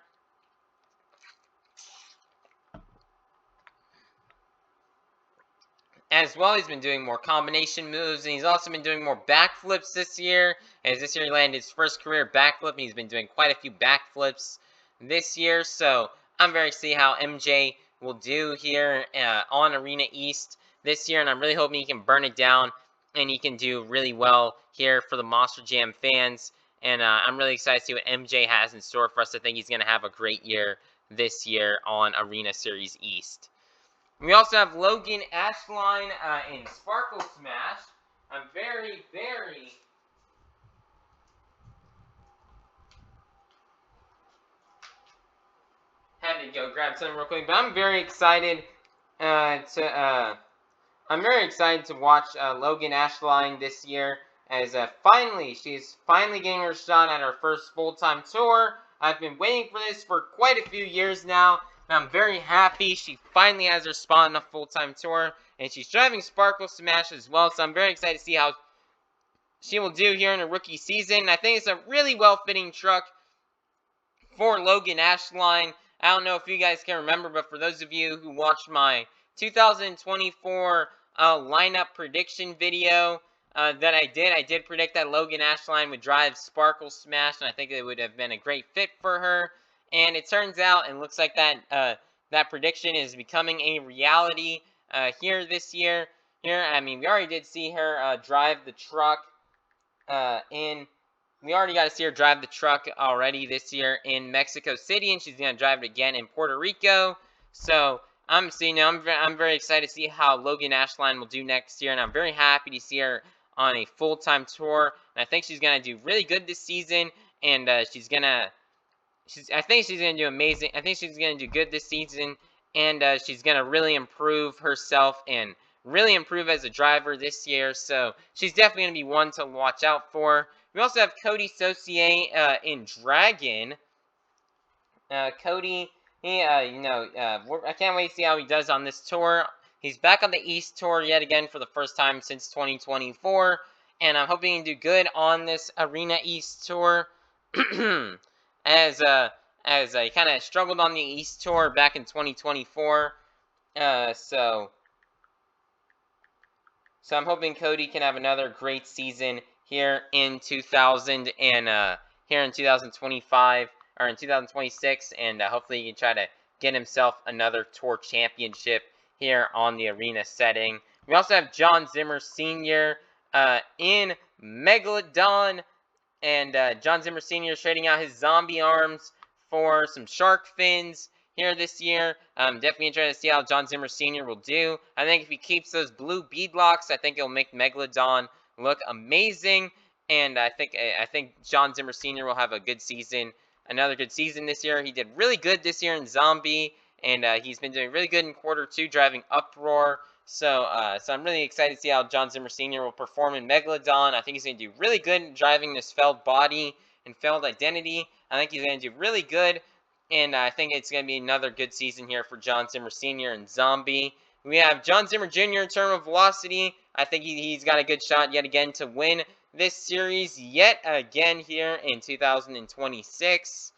As well, he's been doing more combination moves, and he's also been doing more backflips this year. As this year he landed his first career backflip, and he's been doing quite a few backflips this year. So I'm very excited to see how MJ will do here on Arena East this year, and I'm really hoping he can burn it down and he can do really well here for the Monster Jam fans. And I'm really excited to see what MJ has in store for us. I think he's going to have a great year this year on Arena Series East. We also have Logan Ashline in Sparkle Smash. I'm very had to go grab something real quick, but I'm very excited I'm very excited to watch Logan Ashline this year, as she's finally getting her shot at her first full-time tour. I've been waiting for this for quite a few years now, and I'm very happy she finally has her spot on a full-time tour, and she's driving Sparkle Smash as well, so I'm very excited to see how she will do here in her rookie season. I think it's a really well-fitting truck for Logan Ashline. I don't know if you guys can remember, but for those of you who watched my 2024 lineup prediction video that I did predict that Logan Ashline would drive Sparkle Smash, and I think it would have been a great fit for her. And it turns out, and looks like that that prediction is becoming a reality here this year. I mean, we already did see her drive the truck we already got to see her drive the truck already this year in Mexico City, and she's going to drive it again in Puerto Rico. So I'm very excited to see how Logan Ashline will do next year, and I'm very happy to see her on a full-time tour. And I think she's going to do really good this season, and I think she's going to do amazing. I think she's going to do good this season, and she's going to really improve herself and really improve as a driver this year. So she's definitely going to be one to watch out for. We also have Cody Saucier in Dragon. Cody, I can't wait to see how he does on this tour. He's back on the East Tour yet again for the first time since 2024, and I'm hoping he can do good on this Arena East Tour. as he kind of struggled on the East Tour back in 2024. So I'm hoping Cody can have another great season here in 2025 or in 2026, and hopefully he can try to get himself another tour championship here on the arena setting. We also have John Zimmer Sr. In Megalodon, and John Zimmer Sr. is trading out his zombie arms for some shark fins here this year. I'm definitely interested to see how John Zimmer Sr. will do. I think if he keeps those blue beadlocks, I think it'll make Megalodon look amazing. And I think John Zimmer Sr. will have a good season, another good season this year. He did really good this year in Zombie, and he's been doing really good in quarter 2 driving Uproar. So I'm really excited to see how John Zimmer Sr. will perform in Megalodon. I think he's going to do really good in driving this Feld Body and Feld Identity. I think he's going to do really good, and I think it's going to be another good season here for John Zimmer Sr. and Zombie. We have John Zimmer Jr. in Terminal Velocity. I think he's got a good shot yet again to win this series yet again here in 2026.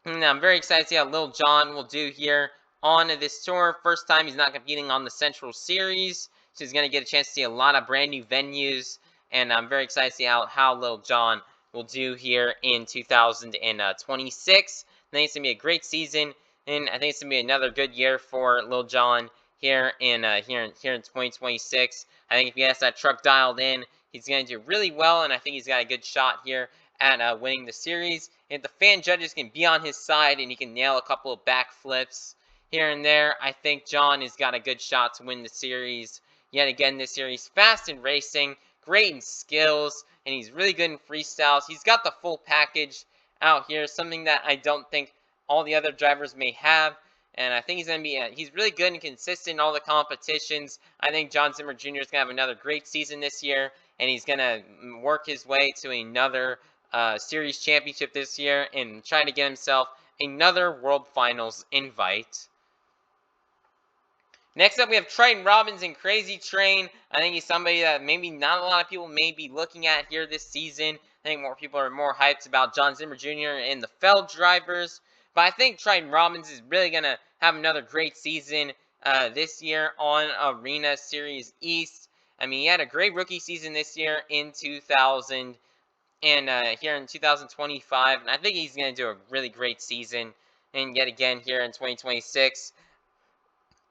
And I'm very excited to see how Lil Jon will do here on this tour. First time he's not competing on the Central Series, so he's going to get a chance to see a lot of brand new venues, and I'm very excited to see how Lil Jon will do here in 2026. I think it's going to be a great season, and I think it's going to be another good year for Lil Jon here in 2026. I think if he has that truck dialed in, he's going to do really well, and I think he's got a good shot here at winning the series. If the fan judges can be on his side and he can nail a couple of backflips here and there, I think John has got a good shot to win the series yet again this year. He's fast in racing, great in skills, and he's really good in freestyles. He's got the full package out here, something that I don't think all the other drivers may have. And I think he's really good and consistent in all the competitions. I think John Zimmer Jr. is going to have another great season this year, and he's going to work his way to another series championship this year and try to get himself another World Finals invite. Next up, we have Triton Robbins in Crazy Train. I think he's somebody that maybe not a lot of people may be looking at here this season. I think more people are more hyped about John Zimmer Jr. and the Feld drivers. But I think Triton Robbins is really going to have another great season this year on Arena Series East. I mean, he had a great rookie season this year in 2024. and here in 2025, and I think he's going to do a really great season. And yet again here in 2026,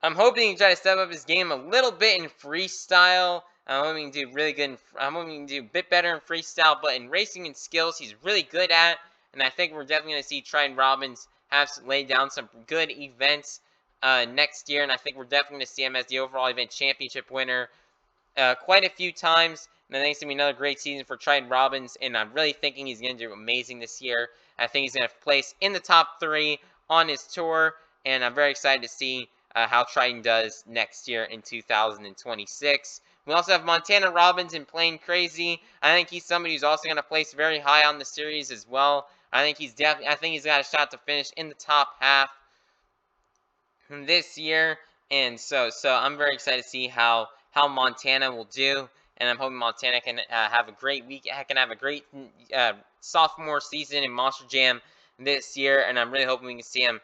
I'm hoping he can try to step up his game a little bit in freestyle. I'm hoping he can do really good. I'm hoping he can do a bit better in freestyle, but in racing and skills, he's really good at. And I think we're definitely going to see Trident Robbins have laid down some good events next year. And I think we're definitely going to see him as the overall event championship winner quite a few times. And I think it's going to be another great season for Trident Robbins. And I'm really thinking he's going to do amazing this year. I think he's going to place in the top 3 on his tour. And I'm very excited to see how Trident does next year in 2026. We also have Montana Robbins in Playing Crazy. I think he's somebody who's also going to place very high on the series as well. I think he's got a shot to finish in the top half this year, and so I'm very excited to see how Montana will do, and I'm hoping Montana can have a great week, can have a great sophomore season in Monster Jam this year, and I'm really hoping we can see him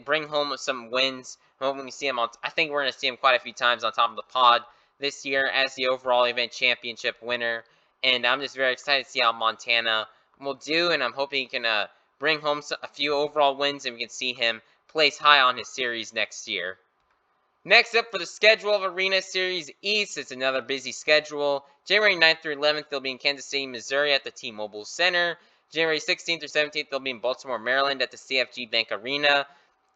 bring home some wins. I'm hoping we see him I think we're going to see him quite a few times on top of the pod this year as the overall event championship winner, and I'm just very excited to see how Montana will do, and I'm hoping he can bring home a few overall wins, and we can see him place high on his series next year. Next up for the schedule of Arena Series East, it's another busy schedule. January 9th through 11th, they'll be in Kansas City, Missouri at the T-Mobile Center. January 16th through 17th, they'll be in Baltimore, Maryland at the CFG Bank Arena.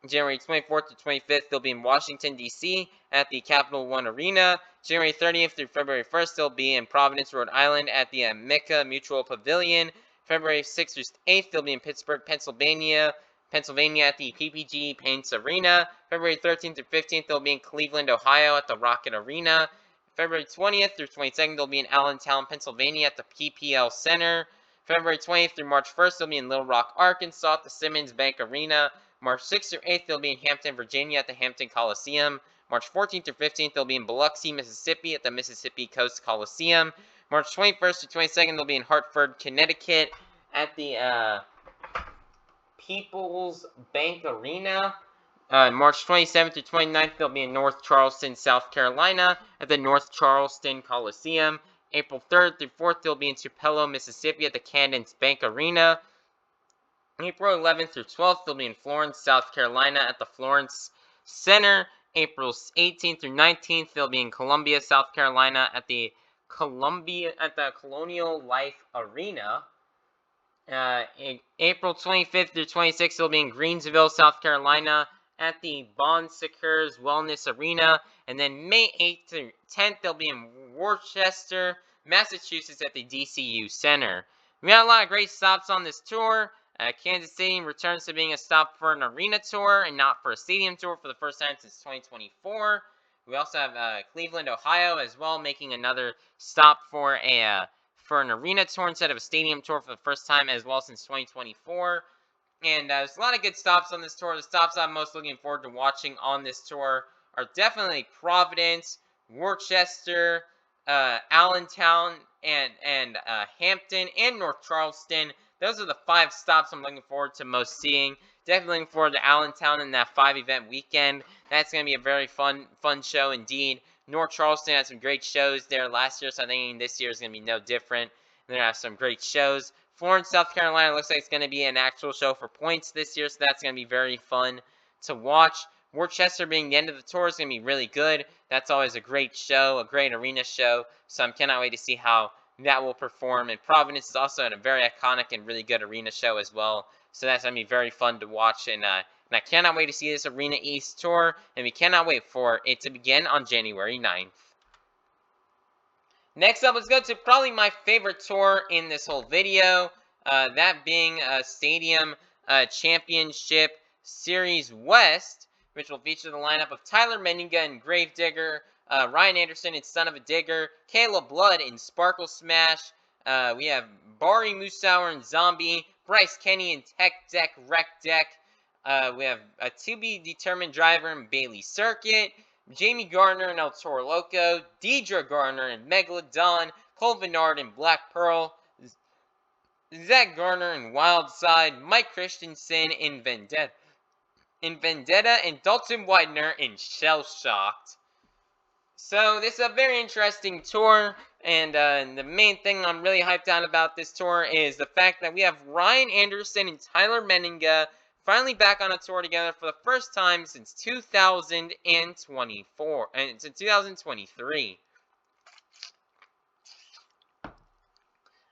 January 24th to 25th, they'll be in Washington, D.C. at the Capital One Arena. January 30th through February 1st, they'll be in Providence, Rhode Island at the Amica Mutual Pavilion. February 6th through 8th, they'll be in Pittsburgh, Pennsylvania at the PPG Paints Arena. February 13th through 15th, they'll be in Cleveland, Ohio at the Rocket Arena. February 20th through 22nd, they'll be in Allentown, Pennsylvania at the PPL Center. February 20th through March 1st, they'll be in Little Rock, Arkansas at the Simmons Bank Arena. March 6th through 8th, they'll be in Hampton, Virginia at the Hampton Coliseum. March 14th through 15th, they'll be in Biloxi, Mississippi at the Mississippi Coast Coliseum. March 21st through 22nd, they'll be in Hartford, Connecticut at the People's Bank Arena. March 27th to 29th, they'll be in North Charleston, South Carolina at the North Charleston Coliseum. April 3rd through 4th, they'll be in Tupelo, Mississippi at the Cadence Bank Arena. April 11th through 12th, they'll be in Florence, South Carolina at the Florence Center. April 18th through 19th, they'll be in Columbia, South Carolina at the Colonial Life Arena. April 25th through 26th, they'll be in Greensville, South Carolina at the Bon Secours Wellness Arena. And then May 8th through 10th, they'll be in Worcester, Massachusetts at the DCU Center. We got a lot of great stops on this tour. Kansas City returns to being a stop for an arena tour and not for a stadium tour for the first time since 2024. We also have Cleveland, Ohio as well, making another stop for an arena tour instead of a stadium tour for the first time as well since 2024. And there's a lot of good stops on this tour. The stops I'm most looking forward to watching on this tour are definitely Providence, Worcester, Allentown, and Hampton, and North Charleston. Those are the 5 stops I'm looking forward to most seeing. Definitely looking forward to Allentown in that 5-event weekend. That's going to be a very fun show indeed. North Charleston had some great shows there last year, so I think this year is going to be no different. They're going to have some great shows. Florence, South Carolina looks like it's going to be an actual show for points this year, so that's going to be very fun to watch. Worcester being the end of the tour is going to be really good. That's always a great show, a great arena show, so I cannot wait to see how that will perform. And Providence is also a very iconic and really good arena show as well, so that's going to be very fun to watch. And I cannot wait to see this Arena East tour, and we cannot wait for it to begin on January 9th. Next up, let's go to probably my favorite tour in this whole video, that being Stadium Championship Series West, which will feature the lineup of Tyler Menninga and Gravedigger, Ryan Anderson and Son of a Digger, Caleb Blood in Sparkle Smash. We have Bari Musauer and Zombie, Bryce Kenny and Tech Deck Wreck Deck. We have a to-be-determined driver in Bailey Circuit, Jamie Gardner and El Toro Loco, Deidre Gardner and Megalodon, Cole Vennard and Black Pearl, Zach Garner in Wild Side, Mike Christensen in Vendetta, and Dalton Widener in Shell Shocked. So this is a very interesting tour, and the main thing I'm really hyped out about this tour is the fact that we have Ryan Anderson and Tyler Menninga finally back on a tour together for the first time since 2024 and since 2023.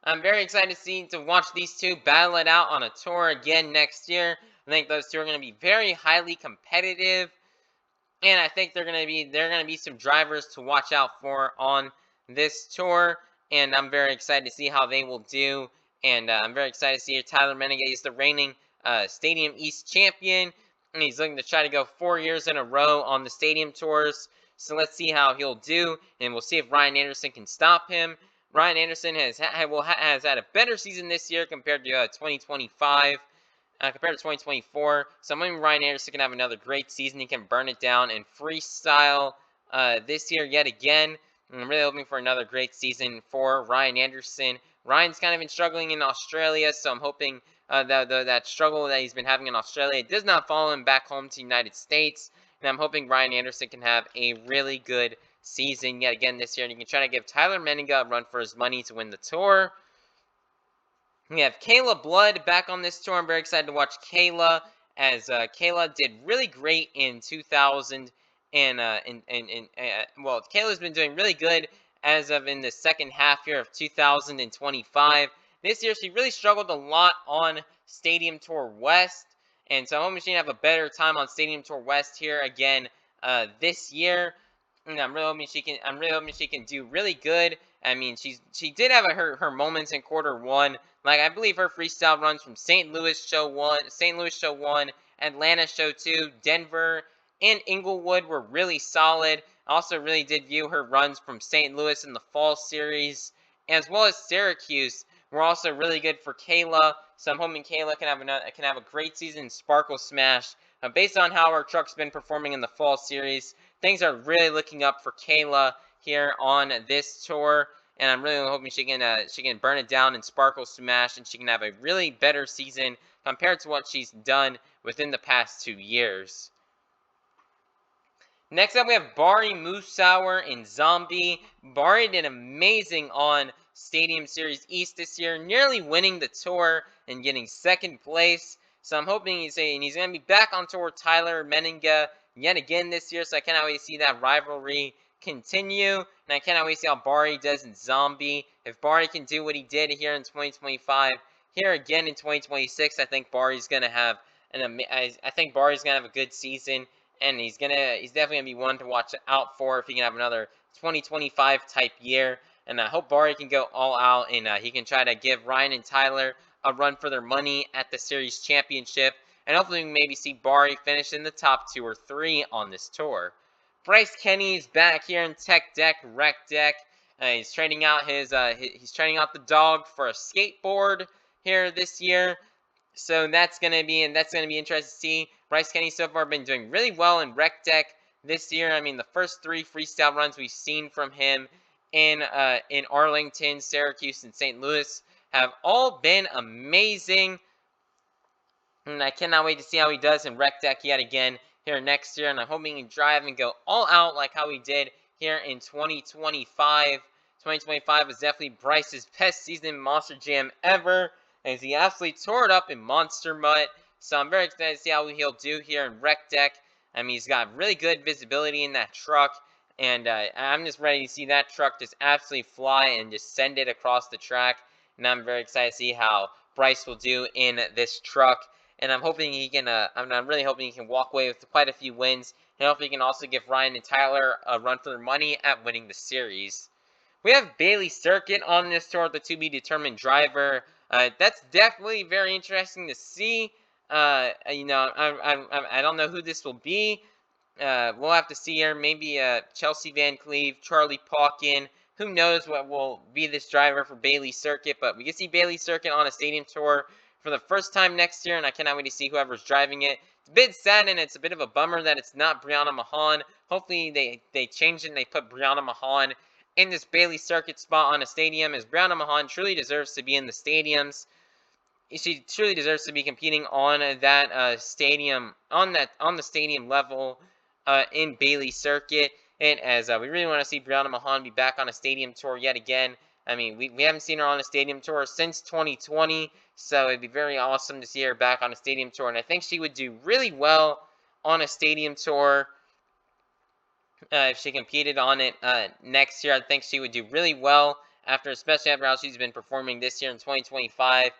I'm very excited to watch these two battle it out on a tour again next year. I think those two are going to be very highly competitive. And I think they're gonna be some drivers to watch out for on this tour, and I'm very excited to see how they will do. And I'm very excited to see Tyler Menninga. He's the reigning Stadium East champion, and he's looking to try to go 4 years in a row on the Stadium tours. So let's see how he'll do, and we'll see if Ryan Anderson can stop him. Ryan Anderson has had a better season this year compared to 2025. Compared to 2024. So I'm hoping Ryan Anderson can have another great season. He can burn it down and freestyle this year yet again. And I'm really hoping for another great season for Ryan Anderson. Ryan's kind of been struggling in Australia, so I'm hoping that struggle that he's been having in Australia does not follow him back home to the United States. And I'm hoping Ryan Anderson can have a really good season yet again this year. And you can try to give Tyler Menninga a run for his money to win the tour. We have Kayla Blood back on this tour. I'm very excited to watch Kayla, as Kayla did really great in 2000 well, Kayla's been doing really good as of in the second half year of 2025. This year she really struggled a lot on Stadium Tour West, and so I'm hoping she can have a better time on Stadium Tour West here again this year. And I'm really hoping she can do really good. I mean, she did have her moments in quarter one. Like, I believe her freestyle runs from St. Louis Show 1, Atlanta Show 2, Denver, and Inglewood were really solid. I also really did view her runs from St. Louis in the fall series, as well as Syracuse, were also really good for Kayla. So I'm hoping Kayla can have a great season in Sparkle Smash. Based on how her truck's been performing in the fall series, things are really looking up for Kayla here on this tour. And I'm really hoping she can burn it down in Sparkle Smash, and she can have a really better season compared to what she's done within the past 2 years. Next up, we have Bari Musauer in Zombie. Bari did amazing on Stadium Series East this year, nearly winning the tour and getting second place. So I'm hoping he's going to be back on tour with Tyler Menninga yet again this year, so I cannot wait to see that rivalry continue, and I cannot wait to see how Bari does in Zombie. If Bari can do what he did here in 2025, here again in 2026, I think Bari's gonna have a good season, and he's definitely gonna be one to watch out for if he can have another 2025 type year. And I hope Bari can go all out, and he can try to give Ryan and Tyler a run for their money at the series championship, and hopefully maybe see Bari finish in the top 2 or 3 on this tour. Bryce Kenny's back here in Tech Deck, Rec Deck. He's trading out the dog for a skateboard here this year. So that's gonna be interesting to see. Bryce Kenny so far been doing really well in Rec Deck this year. I mean, the first 3 freestyle runs we've seen from him in Arlington, Syracuse, and St. Louis have all been amazing. And I cannot wait to see how he does in Rec Deck yet again here next year. And I'm hoping he can drive and go all out like how he did here in 2025. 2025 was definitely Bryce's best season in Monster Jam ever, as he absolutely tore it up in Monster Mutt. So I'm very excited to see how he'll do here in Rec Deck. I mean, he's got really good visibility in that truck, and I'm just ready to see that truck just absolutely fly and just send it across the track. And I'm very excited to see how Bryce will do in this truck. And I'm hoping he can. I'm really hoping he can walk away with quite a few wins, and hopefully he can also give Ryan and Tyler a run for their money at winning the series. We have Bailey Circuit on this tour, the to be determined driver. That's definitely very interesting to see. You know, I don't know who this will be. We'll have to see here. Maybe Chelsea Van Cleve, Charlie Pauken. Who knows what will be this driver for Bailey Circuit? But we can see Bailey Circuit on a stadium tour for the first time next year, and I cannot wait to see whoever's driving it. It's a bit sad, and it's a bit of a bummer that it's not Brianna Mahan. Hopefully they change it and they put Brianna Mahan in this Bailey Circuit spot on a stadium, as Brianna Mahan truly deserves to be in the stadiums. She truly deserves to be competing on that stadium, on the stadium level in Bailey Circuit. it, as we really want to see Brianna Mahan be back on a stadium tour yet again. I mean, we haven't seen her on a stadium tour since 2020, so it'd be very awesome to see her back on a stadium tour, and I think she would do really well on a stadium tour. If she competed on it next year, I think she would do really well especially after how she's been performing this year in 2025.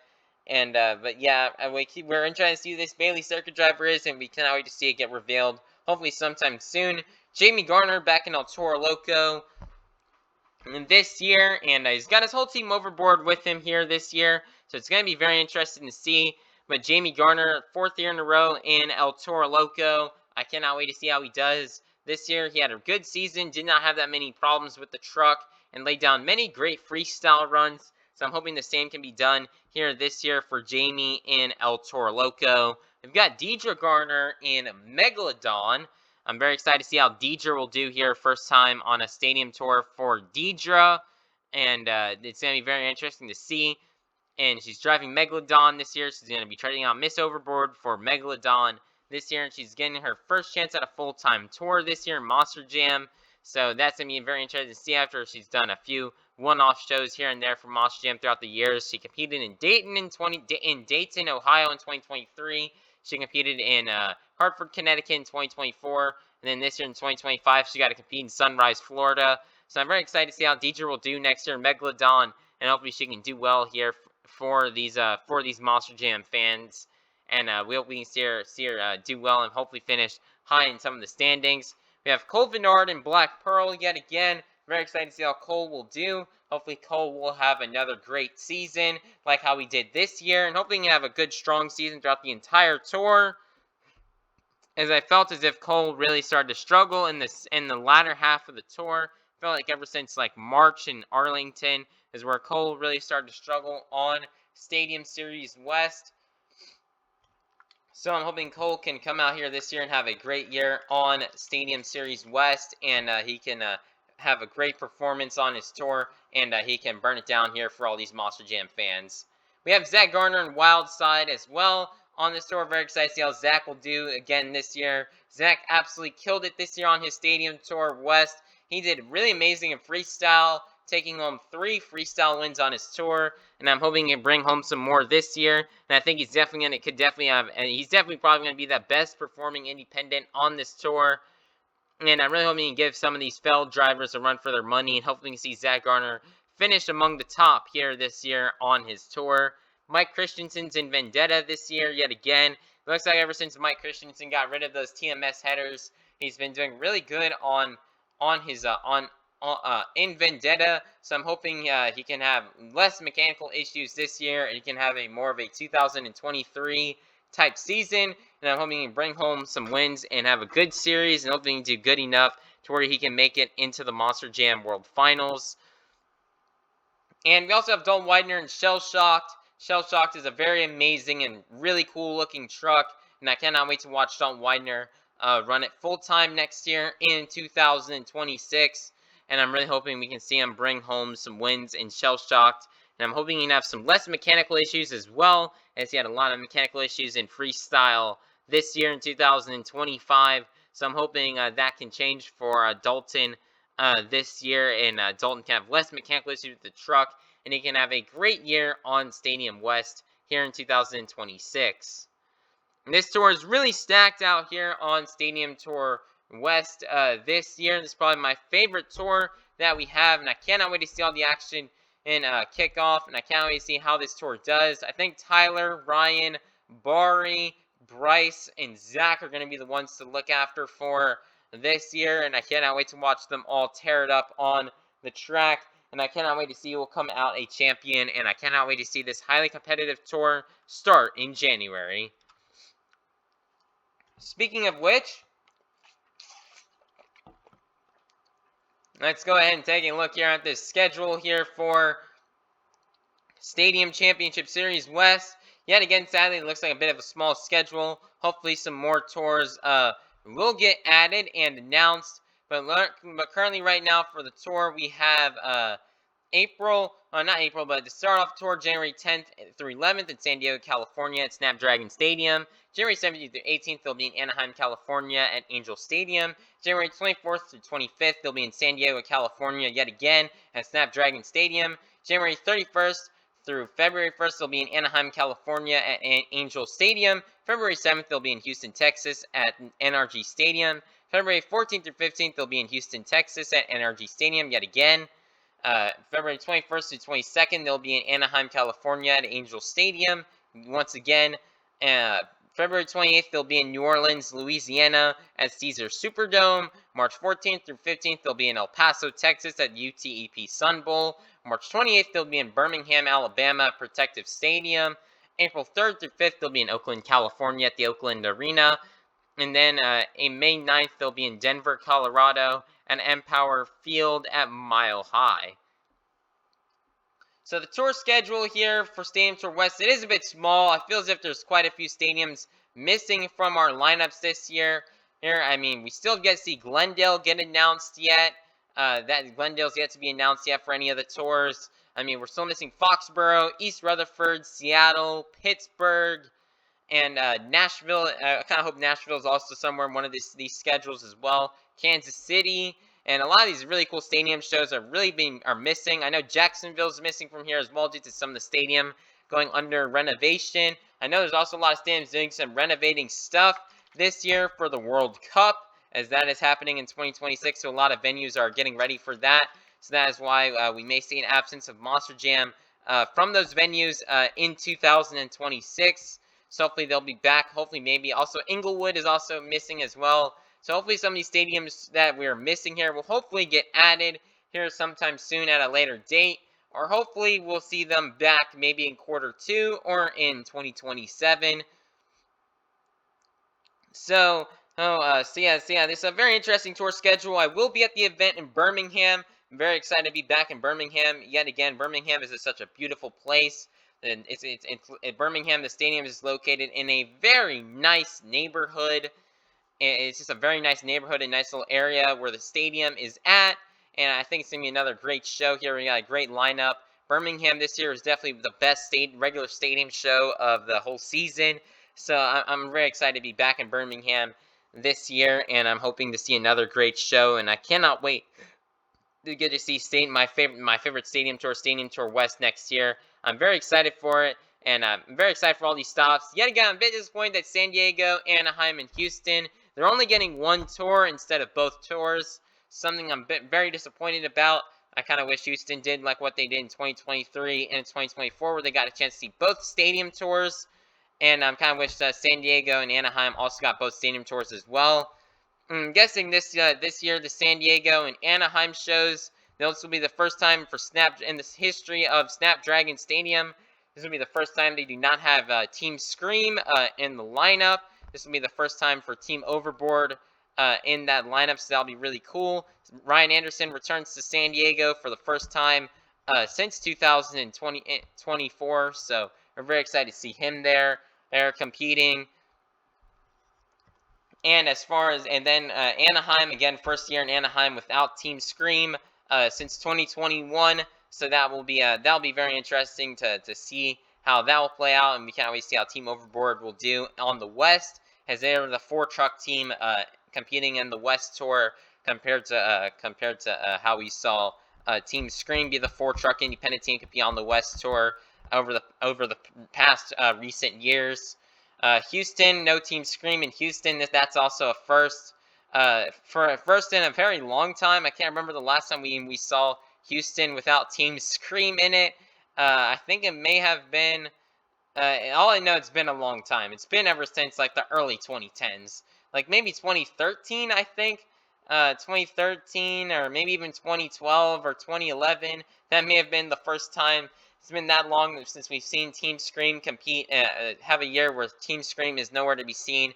And but yeah, we're interested to see who this Bailey Circuit driver is, and we cannot wait to see it get revealed. Hopefully sometime soon. Jamie Garner back in El Toro Loco this year, and he's got his whole team overboard with him here this year, so it's going to be very interesting to see. But Jamie Garner, 4th year in a row in El Toro Loco. I cannot wait to see how he does. This year, he had a good season, did not have that many problems with the truck, and laid down many great freestyle runs. So I'm hoping the same can be done here this year for Jamie in El Toro Loco. We've got Deidre Garner in Megalodon. I'm very excited to see how Deidre will do here, first time on a stadium tour for Deidre, and it's going to be very interesting to see. And she's driving Megalodon this year. She's going to be trying out Miss Overboard for Megalodon this year, and she's getting her first chance at a full-time tour this year in Monster Jam. So that's going to be very interesting to see after she's done a few one-off shows here and there for Monster Jam throughout the years. She competed in Dayton, Ohio in 2023. She competed in Hartford, Connecticut in 2024. And then this year in 2025, she got to compete in Sunrise, Florida. So I'm very excited to see how Deidre will do next year in Megalodon. And hopefully she can do well here for these Monster Jam fans. And we hope we can see her do well and hopefully finish high in some of the standings. We have Cole Vennard and Black Pearl yet again. Very excited to see how Cole will do. Hopefully Cole will have another great season like how we did this year. And hopefully he can have a good, strong season throughout the entire tour. As I felt as if Cole really started to struggle in the latter half of the tour. I felt like ever since like March in Arlington is where Cole really started to struggle on Stadium Series West. So I'm hoping Cole can come out here this year and have a great year on Stadium Series West, and he can have a great performance on his tour, and he can burn it down here for all these Monster Jam fans. We have Zach Garner and Wildside as well on this tour. Very excited to see how Zach will do again this year. Zach absolutely killed it this year on his Stadium Tour West. He did really amazing in freestyle, taking home 3 freestyle wins on his tour, and I'm hoping he can bring home some more this year. And I think he's definitely he's definitely probably going to be the best performing independent on this tour. And I'm really hoping he can give some of these failed drivers a run for their money, and hopefully we can see Zach Garner finish among the top here this year on his tour. Mike Christensen's in Vendetta this year yet again. It looks like ever since Mike Christensen got rid of those TMS headers, he's been doing really good in Vendetta. So I'm hoping he can have less mechanical issues this year, and he can have more of a 2023 type season. And I'm hoping he can bring home some wins and have a good series, and hoping he can do good enough to where he can make it into the Monster Jam World Finals. And we also have Dalton Widener and Shell Shocked. Shell Shocked is a very amazing and really cool looking truck, and I cannot wait to watch Dalton Widener run it full time next year in 2026. And I'm really hoping we can see him bring home some wins in Shell Shocked. And I'm hoping he can have some less mechanical issues as well, as he had a lot of mechanical issues in freestyle this year in 2025. So I'm hoping that can change for Dalton this year, and Dalton can have less mechanical issues with the truck, and he can have a great year on Stadium West here in 2026. And this tour is really stacked out here on Stadium Tour West this year. This is probably my favorite tour that we have, and I cannot wait to see all the action in kickoff, and I cannot wait to see how this tour does. I think Tyler, Ryan, Bari, Bryce, and Zach are going to be the ones to look after for this year, and I cannot wait to watch them all tear it up on the track, and I cannot wait to see who will come out a champion, and I cannot wait to see this highly competitive tour start in January. Speaking of which, let's go ahead and take a look here at this schedule here for Stadium Championship Series West. Yet again, sadly, it looks like a bit of a small schedule. Hopefully some more tours will get added and announced. But currently right now for the tour, we have not April, but to start off tour January 10th through 11th in San Diego, California at Snapdragon Stadium. January 17th through 18th, they'll be in Anaheim, California at Angel Stadium. January 24th through 25th, they'll be in San Diego, California yet again at Snapdragon Stadium. January 31st through February 1st, they'll be in Anaheim, California at Angel Stadium. February 7th, they'll be in Houston, Texas at NRG Stadium. February 14th through 15th, they'll be in Houston, Texas at NRG Stadium yet again. February 21st to 22nd, they'll be in Anaheim, California at Angel Stadium. Once again, February 28th, they'll be in New Orleans, Louisiana at Caesar Superdome. March 14th through 15th, they'll be in El Paso, Texas at UTEP Sun Bowl. March 28th, they'll be in Birmingham, Alabama at Protective Stadium. April 3rd through 5th, they'll be in Oakland, California at the Oakland Arena. And then in May 9th, they'll be in Denver, Colorado at Empower Field at Mile High. So the tour schedule here for Stadium Tour West, it is a bit small. I feel as if there's quite a few stadiums missing from our lineups this year. I mean, we still get to see Glendale get announced yet. That Glendale's yet to be announced yet for any of the tours. I mean, we're still missing Foxborough, East Rutherford, Seattle, Pittsburgh, and Nashville. I kind of hope Nashville is also somewhere in one of these schedules as well. Kansas City, and a lot of these really cool stadium shows are missing. I know Jacksonville's missing from here as well due to some of the stadium going under renovation. I know there's also a lot of stadiums doing some renovating stuff this year for the World Cup, as that is happening in 2026. So a lot of venues are getting ready for that. So that is why we may see an absence of Monster Jam from those venues in 2026. So hopefully they'll be back. Hopefully maybe also Inglewood is also missing as well. So hopefully some of these stadiums that we're missing here will hopefully get added here sometime soon at a later date. Or hopefully we'll see them back maybe in Q2 or in 2027. So this is a very interesting tour schedule. I will be at the event in Birmingham. I'm very excited to be back in Birmingham yet again. Birmingham is such a beautiful place. And it's Birmingham. The stadium is located in a very nice neighborhood. It's just a very nice neighborhood, a nice little area where the stadium is at. And I think it's going to be another great show here. We got a great lineup. Birmingham this year is definitely the best regular stadium show of the whole season. So I'm very excited to be back in Birmingham this year, and I'm hoping to see another great show. And I cannot wait to get to see my favorite Stadium Tour West next year. I'm very excited for it, and I'm very excited for all these stops. Yet again, I'm a bit disappointed that San Diego, Anaheim, and Houston, they're only getting one tour instead of both tours. Something I'm very disappointed about. I kind of wish Houston did like what they did in 2023 and 2024, where they got a chance to see both stadium tours. And I kind of wish San Diego and Anaheim also got both stadium tours as well. I'm guessing this year the San Diego and Anaheim shows, this will be the first time for in the history of Snapdragon Stadium. This will be the first time they do not have Team Scream in the lineup. This will be the first time for Team Overboard in that lineup, so that'll be really cool. Ryan Anderson returns to San Diego for the first time since 2024, so we're very excited to see him there. They're competing. And then Anaheim, again, first year in Anaheim without Team Scream since 2021. So that'll be very interesting to see how that will play out, and we can't always see how Team Overboard will do on the West, as they are the 4-truck team competing in the West Tour compared to how we saw Team Scream be the 4-truck independent team compete on the West Tour over the past recent years. Houston, no Team Scream in Houston. That's also a first. For a first in a very long time. I can't remember the last time we saw Houston without Team Scream in it. I think it may have been. All I know, it's been a long time. It's been ever since like the early 2010s, like maybe 2013. I think 2013, or maybe even 2012 or 2011. That may have been the first time. It's been that long since we've seen Team Scream compete, have a year where Team Scream is nowhere to be seen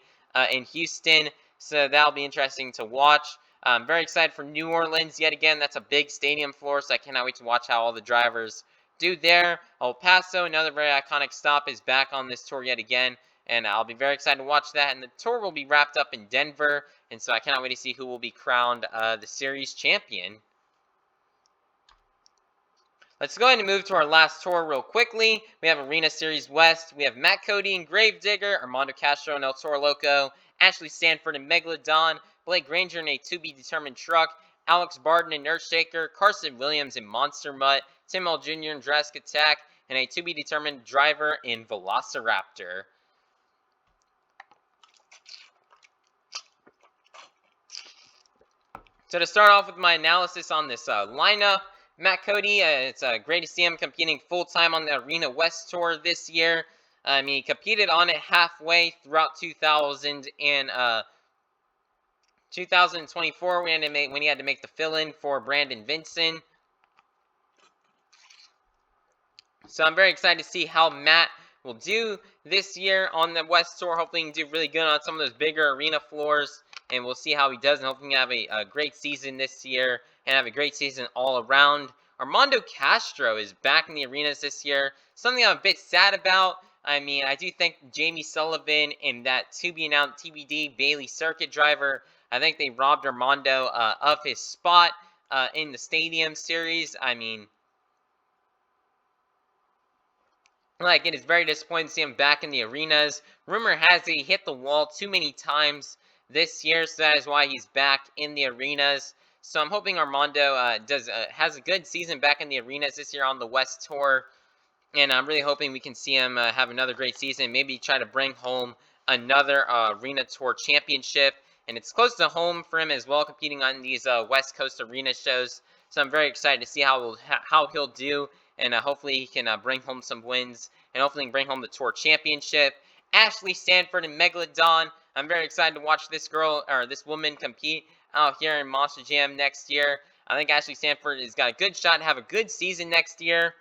in Houston. So that'll be interesting to watch. I'm very excited for New Orleans. Yet again, that's a big stadium floor, so I cannot wait to watch how all the drivers do there. El Paso, another very iconic stop, is back on this tour yet again, and I'll be very excited to watch that. And the tour will be wrapped up in Denver, and so I cannot wait to see who will be crowned the series champion. Let's go ahead and move to our last tour real quickly. We have Arena Series West. We have Matt Cody and Gravedigger, Armando Castro and El Toro Loco, Ashley Stanford and Megalodon, Blake Granger in a to-be-determined truck, Alex Barden and Earthshaker, Carson Williams in Monster Mutt, Tim L. Jr. in Jurassic Attack, and a to-be-determined driver in Velociraptor. So to start off with my analysis on this lineup, Matt Cody, it's great to see him competing full-time on the Arena West Tour this year. I mean, he competed on it halfway throughout 2024 when he had to make the fill-in for Brandon Vincent. So I'm very excited to see how Matt will do this year on the West Tour. Hopefully he can do really good on some of those bigger arena floors, and we'll see how he does, and hopefully he can have a great season this year and have a great season all around. Armando Castro is back in the arenas this year, something I'm a bit sad about. I mean, I do think Jamie Sullivan and that to-be-announced TBD Bailey Circuit driver, I think they robbed Armando of his spot in the Stadium Series. I mean, like, it is very disappointing to see him back in the arenas. Rumor has it he hit the wall too many times this year, so that is why he's back in the arenas. So I'm hoping Armando has a good season back in the arenas this year on the West Tour. And I'm really hoping we can see him have another great season, maybe try to bring home another Arena Tour championship. And it's close to home for him as well, competing on these West Coast arena shows. So I'm very excited to see how he'll do, and hopefully he can bring home some wins, and hopefully bring home the Tour Championship. Ashley Stanford and Megalodon. I'm very excited to watch this woman compete out here in Monster Jam next year. I think Ashley Stanford has got a good shot to have a good season next year.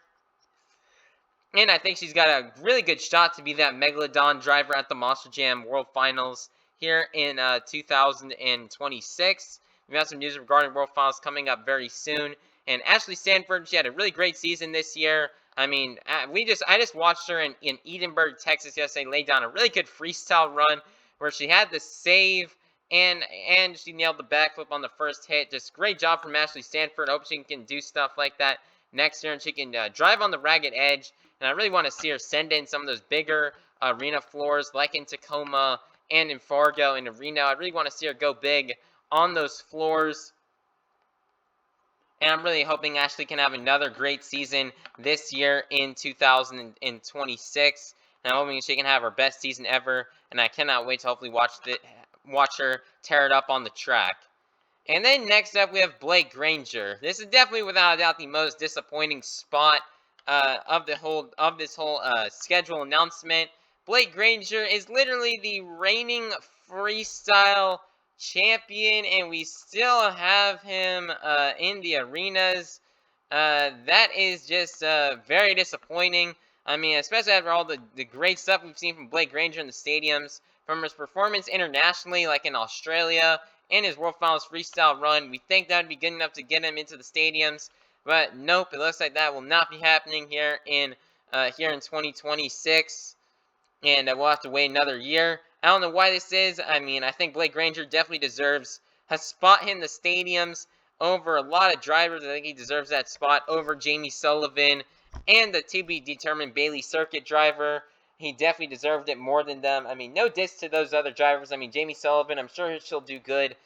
And I think she's got a really good shot to be that Megalodon driver at the Monster Jam World Finals here in 2026. We have some news regarding World Finals coming up very soon. And Ashley Stanford, she had a really great season this year. I mean, I just watched her in Edinburgh, Texas yesterday, lay down a really good freestyle run where she had the save and she nailed the backflip on the first hit. Just great job from Ashley Stanford. I hope she can do stuff like that next year and she can drive on the ragged edge. And I really want to see her send in some of those bigger arena floors like in Tacoma and in Fargo and Reno. I really want to see her go big on those floors. And I'm really hoping Ashley can have another great season this year in 2026. And I'm hoping she can have her best season ever. And I cannot wait to hopefully watch her tear it up on the track. And then next up we have Blake Granger. This is definitely without a doubt the most disappointing spot of this whole schedule announcement. Blake Granger is literally the reigning freestyle champion, and we still have him in the arenas. That is just very disappointing. I mean, especially after all the great stuff we've seen from Blake Granger in the stadiums, from his performance internationally, like in Australia, and his World Finals freestyle run. We think that would be good enough to get him into the stadiums. But nope, it looks like that will not be happening here in 2026, and we'll have to wait another year. I don't know why this is. I mean, I think Blake Granger definitely deserves a spot in the stadiums over a lot of drivers. I think he deserves that spot over Jamie Sullivan and the to-be-determined Bailey Circuit driver. He definitely deserved it more than them. I mean, no diss to those other drivers. I mean, Jamie Sullivan, I'm sure she'll do good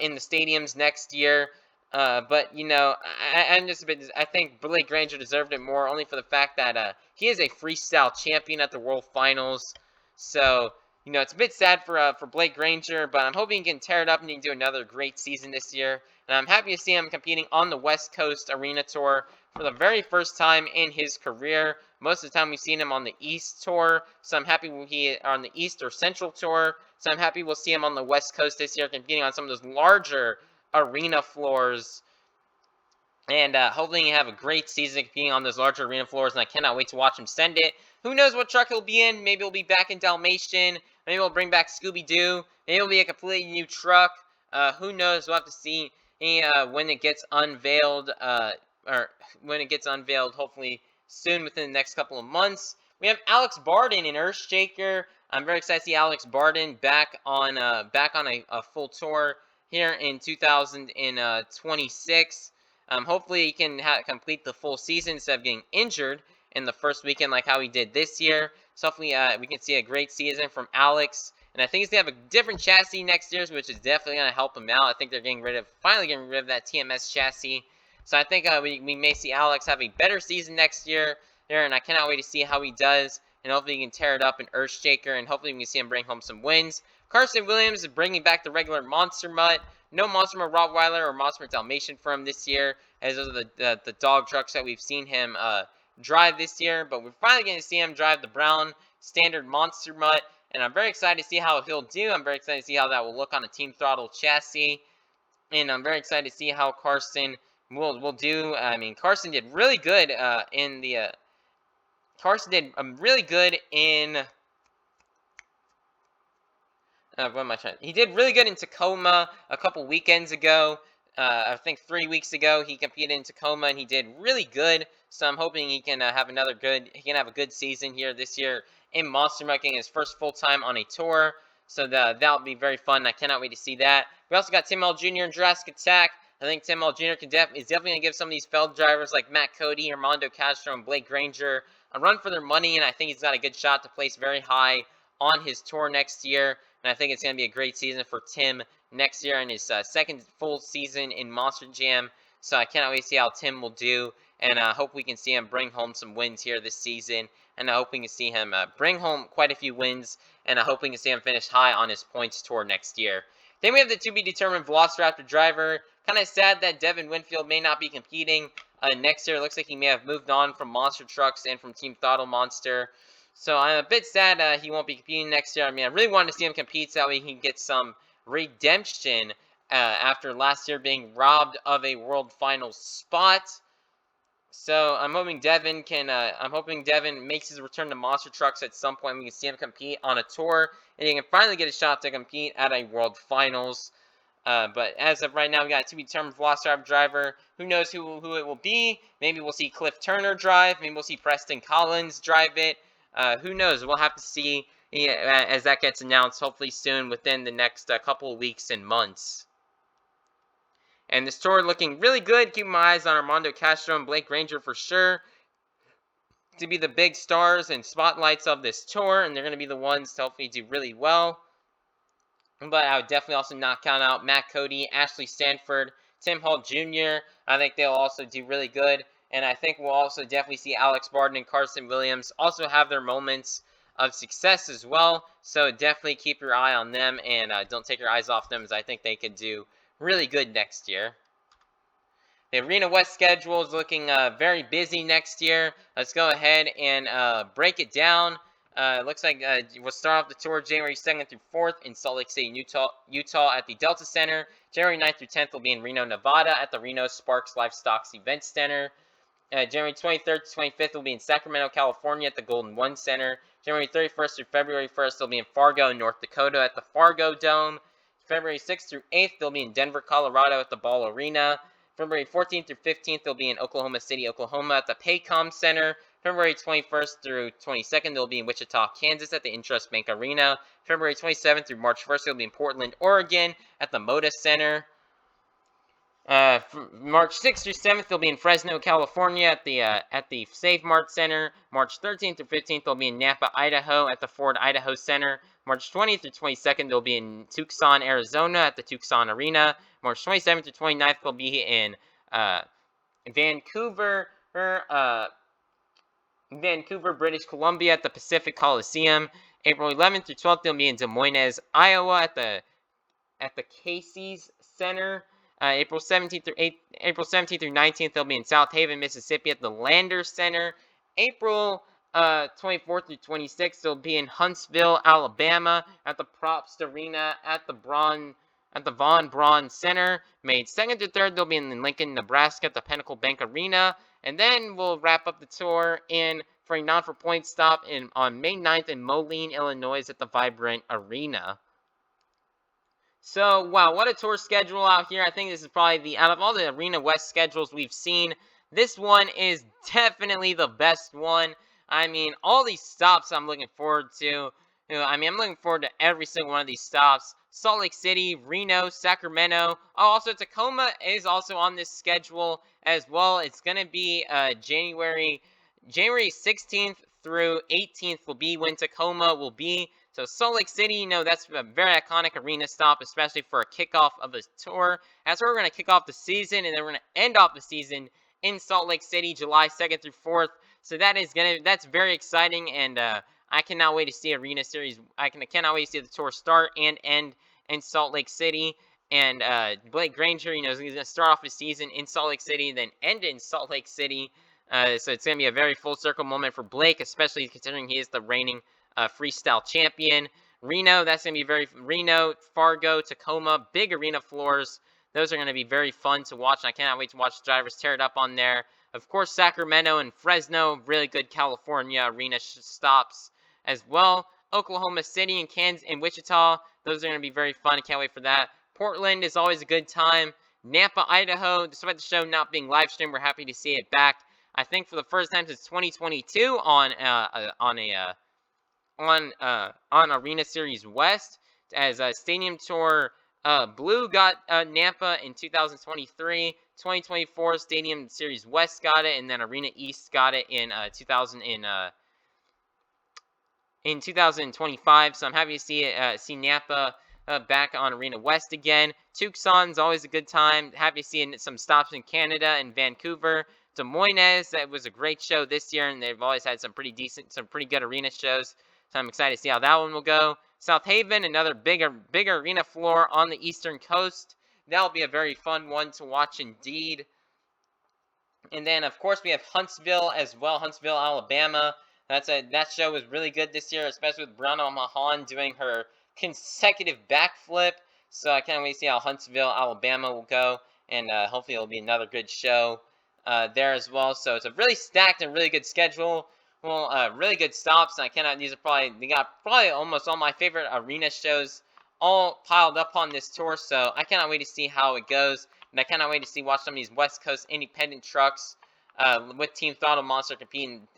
in the stadiums next year. But, you know, I think Blake Granger deserved it more only for the fact that he is a freestyle champion at the World Finals. So, you know, it's a bit sad for Blake Granger, but I'm hoping he can tear it up and he can do another great season this year. And I'm happy to see him competing on the West Coast Arena Tour for the very first time in his career. Most of the time we've seen him on the East Tour, so I'm happy he on the East or Central Tour. So I'm happy we'll see him on the West Coast this year, competing on some of those larger arena floors. And hopefully he can have a great season competing on those larger arena floors, and I cannot wait to watch him send it. Who knows what truck he'll be in? Maybe he'll be back in Dalmatian. Maybe we'll bring back Scooby-Doo. Maybe it'll be a completely new truck. Who knows? We'll have to see when it gets unveiled, hopefully soon within the next couple of months. We have Alex Barden in Earthshaker. I'm very excited to see Alex Barden back on a full tour here in 2026. Hopefully he can complete the full season instead of getting injured in the first weekend like how he did this year. So hopefully we can see a great season from Alex. And I think he's going to have a different chassis next year, which is definitely going to help him out. I think they're finally getting rid of that TMS chassis. So I think we may see Alex have a better season next year there, and I cannot wait to see how he does. And hopefully he can tear it up in Earthshaker, and hopefully we can see him bring home some wins. Carson Williams is bringing back the regular Monster Mutt. No Monster Mutt Rottweiler or Monster Mutt Dalmatian for him this year, as those are the dog trucks that we've seen him drive this year. But we're finally going to see him drive the brown standard Monster Mutt, and I'm very excited to see how he'll do. I'm very excited to see how that will look on a Team Throttle chassis, and I'm very excited to see how Carson will do. I mean, Carson did really good in the. Carson did really good in. What am I trying? He did really good in Tacoma a couple weekends ago. I think 3 weeks ago he competed in Tacoma and he did really good. So I'm hoping he can have a good season here this year in Monster Mutt, getting his first full time on a tour. So that'll be very fun. I cannot wait to see that. We also got Tim L. Jr. in Jurassic Attack. I think Tim L. Jr. is definitely going to give some of these Feld drivers like Matt Cody, Armando Castro, and Blake Granger a run for their money, and I think he's got a good shot to place very high on his tour next year. And I think it's going to be a great season for Tim next year in his second full season in Monster Jam. So I cannot wait to see how Tim will do. And I hope we can see him bring home some wins here this season. And I hope we can see him bring home quite a few wins. And I hope we can see him finish high on his points tour next year. Then we have the to-be-determined Velociraptor driver. Kind of sad that Devin Winfield may not be competing next year. It looks like he may have moved on from Monster Trucks and from Team Throttle Monster. So I'm a bit sad he won't be competing next year. I mean, I really wanted to see him compete so that way he can get some redemption after last year being robbed of a World Finals spot. So I'm hoping Devin makes his return to Monster Trucks at some point. We can see him compete on a tour, and he can finally get a shot to compete at a World Finals. But as of right now, we got a to-be-determined Velociraptor driver. Who knows who it will be? Maybe we'll see Cliff Turner drive. Maybe we'll see Preston Collins drive it. Who knows? We'll have to see as that gets announced, hopefully soon, within the next couple of weeks and months. And this tour looking really good. Keep my eyes on Armando Castro and Blake Granger for sure to be the big stars and spotlights of this tour, and they're going to be the ones to hopefully do really well. But I would definitely also not count out Matt Cody, Ashley Stanford, Tim Hall Jr. I think they'll also do really good. And I think we'll also definitely see Alex Barton and Carson Williams also have their moments of success as well. So definitely keep your eye on them and don't take your eyes off them, as I think they could do really good next year. The Arena West schedule is looking very busy next year. Let's go ahead and break it down. It looks like we'll start off the tour January 2nd through 4th in Salt Lake City, Utah at the Delta Center. January 9th through 10th will be in Reno, Nevada at the Reno Sparks Livestock Event Center. January 23rd to 25th will be in Sacramento, California at the Golden One Center. January 31st through February 1st, they'll be in Fargo, North Dakota at the Fargo Dome. February 6th through 8th, they'll be in Denver, Colorado at the Ball Arena. February 14th through 15th, they'll be in Oklahoma City, Oklahoma at the Paycom Center. February 21st through 22nd, they'll be in Wichita, Kansas at the Intrust Bank Arena. February 27th through March 1st, they'll be in Portland, Oregon at the Moda Center. March 6th through 7th, they'll be in Fresno, California at the Save Mart Center. March 13th through 15th, they'll be in Nampa, Idaho at the Ford Idaho Center. March 20th through 22nd, they'll be in Tucson, Arizona at the Tucson Arena. March 27th through 29th, they'll be in Vancouver, British Columbia at the Pacific Coliseum. April 11th through 12th, they'll be in Des Moines, Iowa at the Casey's Center. April 17th through 19th, they'll be in South Haven, Mississippi at the Lander Center. April 24th through 26th, they'll be in Huntsville, Alabama at the Probst Arena at the Von Braun Center. May 2nd through 3rd, they'll be in Lincoln, Nebraska at the Pinnacle Bank Arena. And then we'll wrap up the tour for a non-for-point stop on May 9th in Moline, Illinois at the Vibrant Arena. So, wow, what a tour schedule out here. I think this is probably out of all the Arena West schedules we've seen, this one is definitely the best one. I mean, all these stops I'm looking forward to. I'm looking forward to every single one of these stops. Salt Lake City, Reno, Sacramento. Oh, also Tacoma is also on this schedule as well. It's going to be January 16th through 18th will be when Tacoma will be. So Salt Lake City, that's a very iconic arena stop, especially for a kickoff of a tour. That's where we're going to kick off the season, and then we're going to end off the season in Salt Lake City, July 2nd through 4th. So that's very exciting, and I cannot wait to see Arena Series. Cannot wait to see the tour start and end in Salt Lake City. And Blake Granger, is going to start off his season in Salt Lake City, then end in Salt Lake City. So it's going to be a very full circle moment for Blake, especially considering he is the reigning freestyle champion. Reno, that's going to be Reno, Fargo, Tacoma, big arena floors. Those are going to be very fun to watch. I cannot wait to watch drivers tear it up on there. Of course, Sacramento and Fresno, really good California arena stops as well. Oklahoma City and Kansas and Wichita, those are going to be very fun. I can't wait for that. Portland is always a good time. Nampa, Idaho, despite the show not being live streamed, we're happy to see it back. I think for the first time since 2022 on Arena Series West, as Stadium Tour Blue got Nampa in 2023. 2024 Stadium Series West got it, and then Arena East got it in 2025. So I'm happy to see Nampa back on Arena West again. Tucson's always a good time. Happy to see some stops in Canada and Vancouver. Des Moines, that was a great show this year, and they've always had some pretty good arena shows. So I'm excited to see how that one will go. South Haven, another bigger arena floor on the Eastern Coast. That'll be a very fun one to watch indeed. And then, of course, we have Huntsville as well, Huntsville, Alabama. That show was really good this year, especially with Brianna Mahan doing her consecutive backflip. So I can't wait to see how Huntsville, Alabama will go, and hopefully it'll be another good show there as well. So it's a really stacked and really good schedule. Well, really good stops. And they got probably almost all my favorite arena shows all piled up on this tour. So I cannot wait to see how it goes. And I cannot wait to watch some of these West Coast independent trucks with Team Throttle Monster competing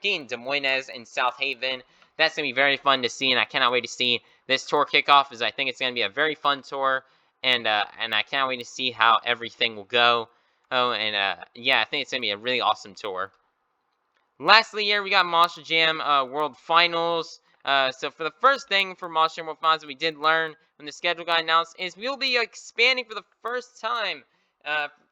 in Des Moines and South Haven. That's going to be very fun to see, and I cannot wait to see this tour kickoff, as I think it's going to be a very fun tour, and I cannot wait to see how everything will go. Yeah, I think it's going to be a really awesome tour. Lastly here, we got Monster Jam World Finals. So for the first thing for Monster Jam World Finals that we did learn when the schedule got announced is we'll be expanding for the first time.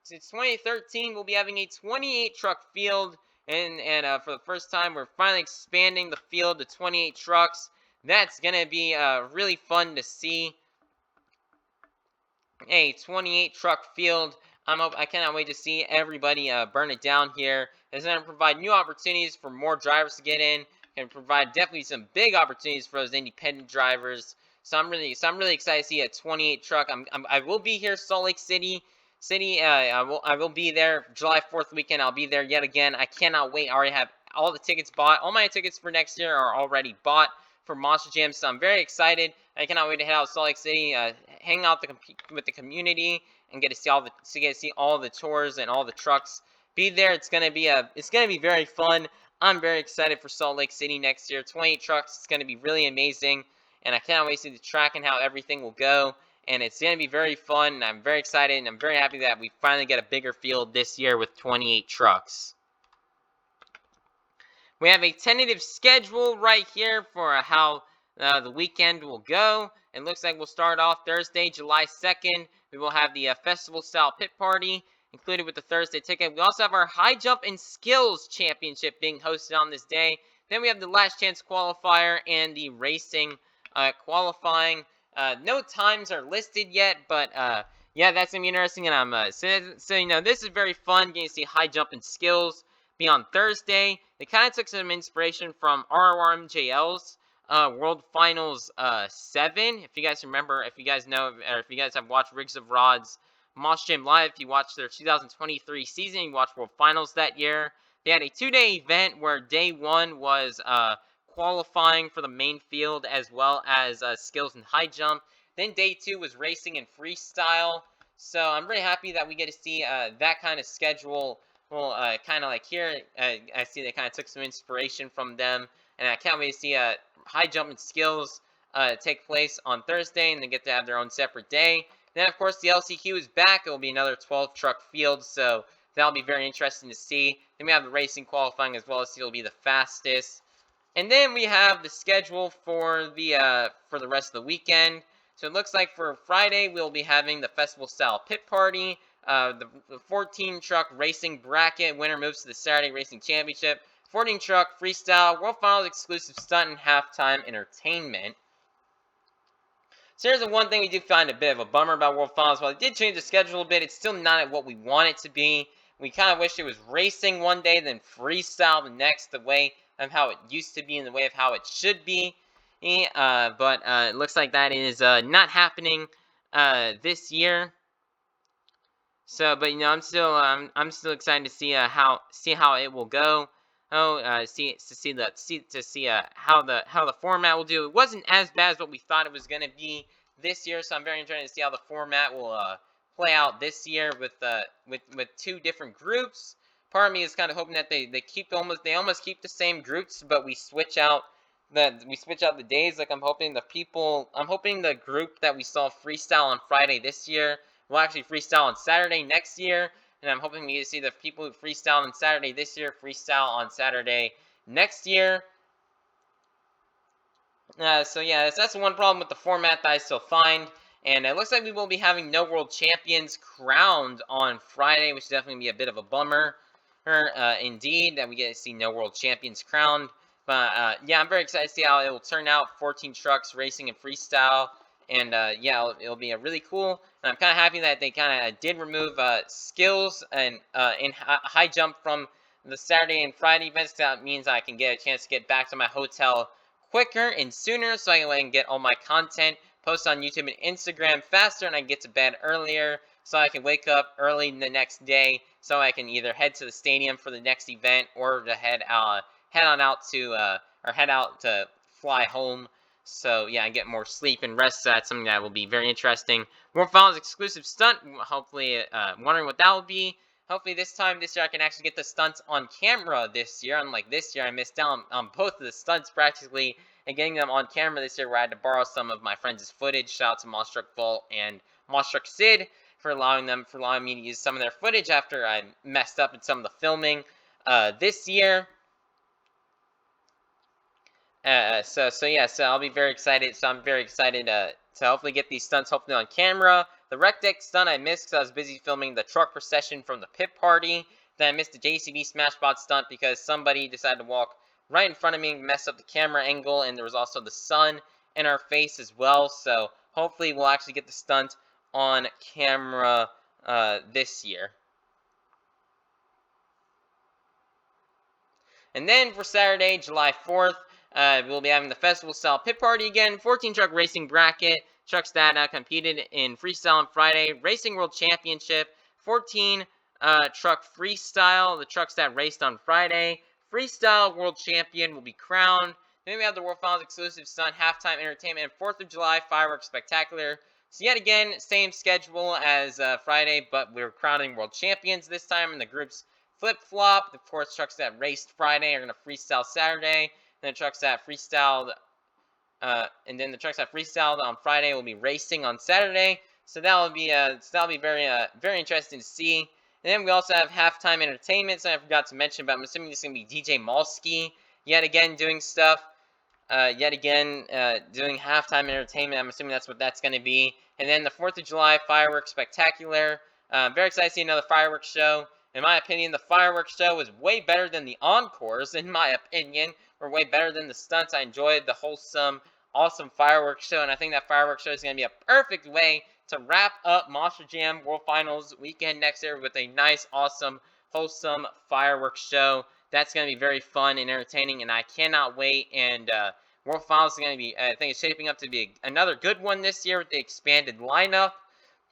Since 2013, we'll be having a 28 truck field, and for the first time, we're finally expanding the field to 28 trucks. That's gonna be really fun to see. A 28 truck field. I cannot wait to see everybody burn it down here. It's going to provide new opportunities for more drivers to get in. Can provide definitely some big opportunities for those independent drivers. So I'm really excited to see a 28 truck. I will be here, Salt Lake City. I will be there July 4th weekend. I'll be there yet again. I cannot wait. I already have all the tickets bought. All my tickets for next year are already bought for Monster Jam. So I'm very excited. I cannot wait to head out to Salt Lake City, hang out with the community, and get to see all the tours and all the trucks. Be there. It's gonna be very fun. I'm very excited for Salt Lake City next year. 28 trucks. It's gonna be really amazing, and I cannot wait to see the track and how everything will go. And it's gonna be very fun. And I'm very excited, and I'm very happy that we finally get a bigger field this year with 28 trucks. We have a tentative schedule right here for how the weekend will go. It looks like we'll start off Thursday, July 2nd. We will have the festival-style pit party included with the Thursday ticket. We also have our High Jump and Skills Championship being hosted on this day. Then we have the Last Chance Qualifier and the Racing qualifying. No times are listed yet, but yeah, that's gonna be interesting. And this is very fun. Getting to see High Jump and Skills be on Thursday. They kind of took some inspiration from RRMJL's World Finals 7. If you guys remember, if you guys know, or if you guys have watched Rigs of Rod's Monster Jam Live, if you watched their 2023 season, you watched World Finals that year. They had a 2-day event where day 1 was qualifying for the main field as well as skills and high jump. Then day 2 was racing and freestyle. So I'm really happy that we get to see that kind of schedule. Well, kind of like here, I see they kind of took some inspiration from them, and I can't wait to see high jump and skills take place on Thursday, and they get to have their own separate day. Then, of course, the LCQ is back. It will be another 12-truck field, so that'll be very interesting to see. Then we have the racing qualifying as well as it'll be the fastest. And then we have the schedule for the rest of the weekend. So it looks like for Friday we'll be having the festival-style pit party. The 14-truck racing bracket winner moves to the Saturday Racing Championship. 14-truck freestyle World Finals exclusive stunt and halftime entertainment. So here's the one thing we do find a bit of a bummer about World Finals. While it did change the schedule a bit, it's still not at what we want it to be. We kind of wish it was racing one day, then freestyle the next, the way of how it used to be and the way of how it should be. But it looks like that is not happening this year. So, but I'm still excited to see how it will go. How the format will do. It wasn't as bad as what we thought it was going to be this year, so I'm very interested to see how the format will play out this year with 2 different groups. Part of me is kind of hoping that they almost keep the same groups, but we switch out the days. Like I'm hoping the group that we saw freestyle on Friday this year will actually freestyle on Saturday next year. And I'm hoping we get to see the people who freestyle on Saturday this year freestyle on Saturday next year. So yeah, that's the one problem with the format that I still find. And it looks like we will be having no world champions crowned on Friday, which is definitely going to be a bit of a bummer. Indeed, that we get to see no world champions crowned. But yeah, I'm very excited to see how it will turn out. 14 trucks racing and freestyle. And yeah, it'll be a really cool. And I'm kind of happy that they kind of did remove skills and in high jump from the Saturday and Friday events. That means I can get a chance to get back to my hotel quicker and sooner, so I can go ahead and get all my content posted on YouTube and Instagram faster, and I can get to bed earlier, so I can wake up early the next day, so I can either head to the stadium for the next event or to head out to fly home. So yeah, I get more sleep and rest. So that's something that will be very interesting. World Finals exclusive stunt. Hopefully, wondering what that will be. Hopefully this year I can actually get the stunts on camera this year. Unlike this year, I missed out on both of the stunts practically, and getting them on camera this year where I had to borrow some of my friends' footage. Shout out to Monstruck Vault and Monstruck Sid for allowing me to use some of their footage after I messed up in some of the filming this year. So I'll be very excited. So I'm very excited to hopefully get these stunts hopefully on camera. The Wreck Deck stunt I missed because I was busy filming the truck procession from the pit party. Then I missed the JCB Smashbot stunt because somebody decided to walk right in front of me and mess up the camera angle, and there was also the sun in our face as well. So hopefully we'll actually get the stunt on camera this year. And then for Saturday, July 4th, we'll be having the festival-style pit party again, 14-truck racing bracket, trucks that competed in freestyle on Friday, Racing World Championship, 14-truck freestyle, the trucks that raced on Friday, freestyle world champion will be crowned. Then we have the World Finals exclusive stunt, halftime entertainment, and 4th of July fireworks spectacular. So yet again, same schedule as Friday, but we're crowning world champions this time in the groups flip-flop. Of course, trucks that raced Friday are going to freestyle Saturday. Then the trucks that freestyled on Friday will be racing on Saturday. So that'll be very very interesting to see. And then we also have halftime entertainment. So I forgot to mention, but I'm assuming this is going to be DJ Malski yet again doing stuff. Doing halftime entertainment. I'm assuming that's what that's going to be. And then the 4th of July fireworks spectacular. Very excited to see another fireworks show. In my opinion, the fireworks show was way better than the encores, in my opinion, or way better than the stunts. I enjoyed the wholesome, awesome fireworks show, and I think that fireworks show is going to be a perfect way to wrap up Monster Jam World Finals weekend next year with a nice, awesome, wholesome fireworks show. That's going to be very fun and entertaining, and I cannot wait. And World Finals is going to be, I think it's shaping up to be another good one this year with the expanded lineup.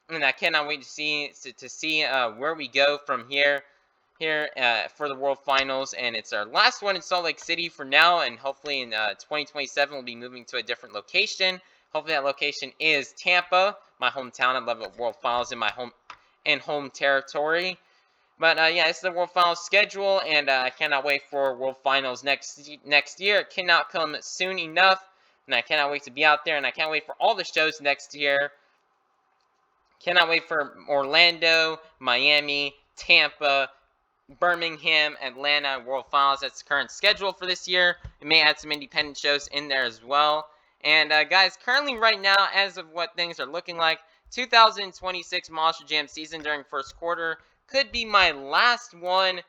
And I cannot wait to see where we go from here for the World Finals. And it's our last one in Salt Lake City for now, and hopefully in 2027 we'll be moving to a different location. Hopefully that location is Tampa, my hometown. I love it. World Finals in my home territory. But yeah, this is the World Finals schedule, and I cannot wait for World Finals next year. It cannot come soon enough. and I cannot wait to be out there, and I can't wait for all the shows next year. Cannot wait for Orlando, Miami, Tampa, Birmingham, Atlanta, World Finals. That's the current schedule for this year. We may add some independent shows in there as well. And guys, currently right now, as of what things are looking like, 2026 Monster Jam season during first quarter could be my last one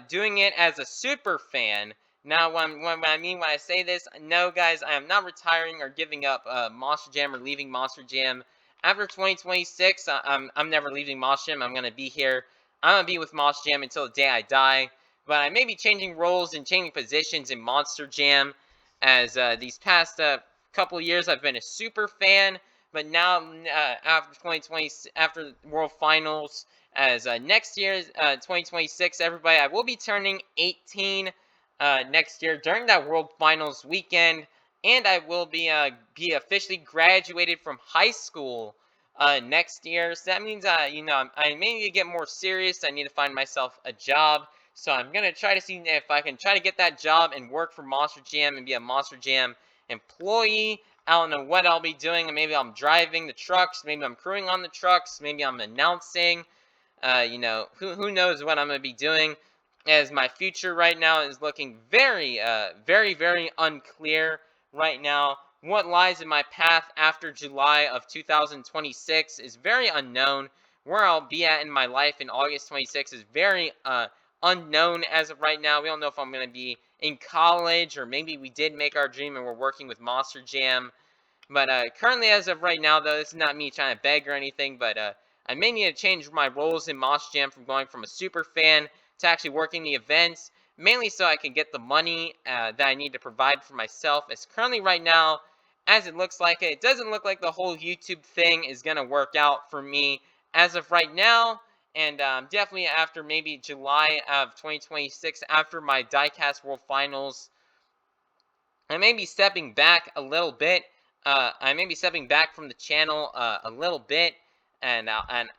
doing it as a super fan. Now, what I mean when I say this, no, guys, I am not retiring or giving up Monster Jam or leaving Monster Jam. After 2026, I'm never leaving Monster Jam. I'm going to be here. I'm going to be with Monster Jam until the day I die. But I may be changing roles and changing positions in Monster Jam, as these past couple years I've been a super fan. But now, after 2020, after World Finals, as next year, 2026, everybody, I will be turning 18 next year during that World Finals weekend, and I will be officially graduated from high school next year. So that means, I may need to get more serious. I need to find myself a job. So I'm gonna try to see if I can try to get that job and work for Monster Jam and be a Monster Jam employee. I don't know what I'll be doing. Maybe I'm driving the trucks. Maybe I'm crewing on the trucks. Maybe I'm announcing. Who knows what I'm gonna be doing? As my future right now is looking very, very unclear right now. What lies in my path after July of 2026 is very unknown. Where I'll be at in my life in August 26 is very unknown as of right now. We don't know if I'm going to be in college, or maybe we did make our dream and we're working with Monster Jam. But currently, as of right now, though, this is not me trying to beg or anything, but I may need to change my roles in Monster Jam from going from a super fan to actually working the events, mainly so I can get the money that I need to provide for myself. As currently right now, as it looks like it doesn't look like the whole YouTube thing is going to work out for me as of right now. And definitely after maybe July of 2026, after my Diecast World Finals, I may be stepping back a little bit. I may be stepping back from the channel a little bit, and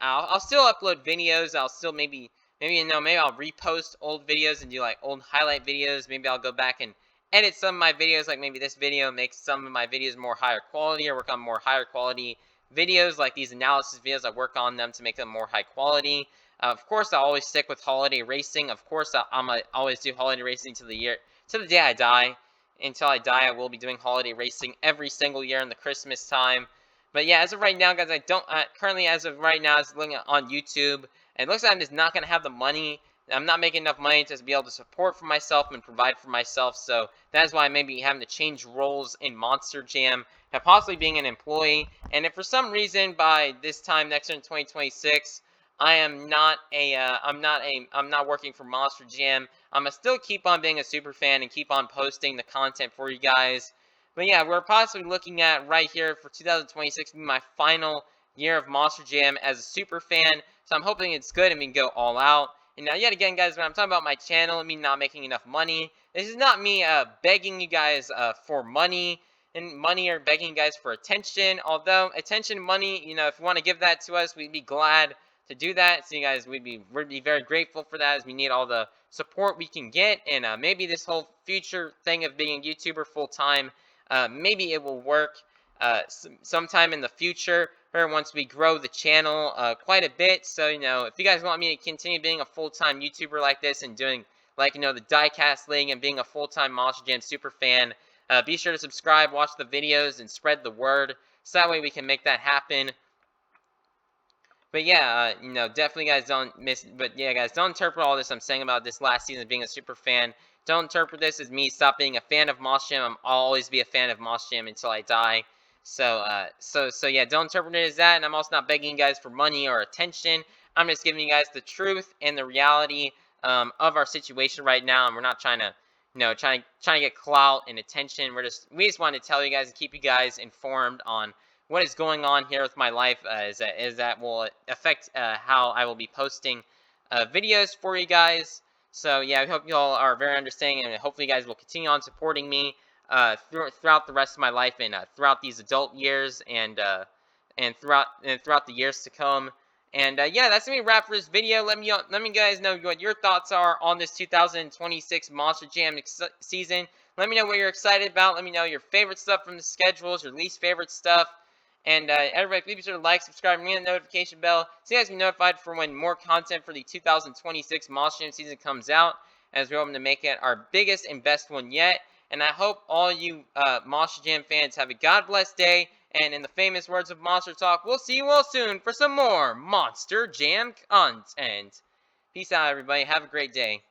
I'll still upload videos. I'll still maybe I'll repost old videos and do like old highlight videos. Maybe I'll go back and edit some of my videos, like maybe this video makes some of my videos more higher quality, or work on more higher quality videos like these analysis videos. I work on them to make them more high quality. Of course, I'll always stick with holiday racing. Of course, I'm gonna always do holiday racing till the day I die. Until I die, I will be doing holiday racing every single year in the Christmas time. But yeah, as of right now, guys, I don't currently, as of right now, as looking on YouTube, it looks like I'm just not gonna have the money. I'm not making enough money to be able to support for myself and provide for myself. So that is why I may be having to change roles in Monster Jam and possibly being an employee. And if for some reason by this time next year in 2026, I am not I'm not working for Monster Jam, I'm gonna still keep on being a super fan and keep on posting the content for you guys. But yeah, we're possibly looking at right here for 2026 being my final year of Monster Jam as a super fan. So I'm hoping it's good and we can go all out. And now, yet again, guys, when I'm talking about my channel and me not making enough money, this is not me begging you guys for money or begging you guys for attention. Although attention, money, if you want to give that to us, we'd be glad to do that. So you guys, we'd be very grateful for that, as we need all the support we can get. And maybe this whole future thing of being a YouTuber full time, maybe it will work sometime in the future, or once we grow the channel quite a bit. So if you guys want me to continue being a full-time YouTuber like this and doing like the Diecast League and being a full-time Monster Jam super fan, be sure to subscribe, watch the videos, and spread the word, so that way we can make that happen. But yeah, definitely, guys, don't miss. But yeah, guys, don't interpret all this I'm saying about this last season being a super fan. Don't interpret this as me stop being a fan of Monster Jam. I'll always be a fan of Monster Jam until I die. So, so yeah, don't interpret it as that. And I'm also not begging you guys for money or attention. I'm just giving you guys the truth and the reality of our situation right now. And we're not trying to, trying to get clout and attention. We just want to tell you guys and keep you guys informed on what is going on here with my life, is that will affect how I will be posting videos for you guys. So yeah, I hope you all are very understanding, and hopefully you guys will continue on supporting me throughout the rest of my life, and throughout these adult years, and throughout the years to come. And yeah, that's gonna be a wrap for this video. Let me guys know what your thoughts are on this 2026 Monster Jam season. Let me know what you're excited about. Let me know your favorite stuff from the schedules, your least favorite stuff. And everybody, please be sure to like, subscribe, and ring the notification bell so you guys can be notified for when more content for the 2026 Monster Jam season comes out, as we're hoping to make it our biggest and best one yet. And I hope all you Monster Jam fans have a God bless day. And in the famous words of Monster Talk, we'll see you all soon for some more Monster Jam content. Peace out, everybody. Have a great day.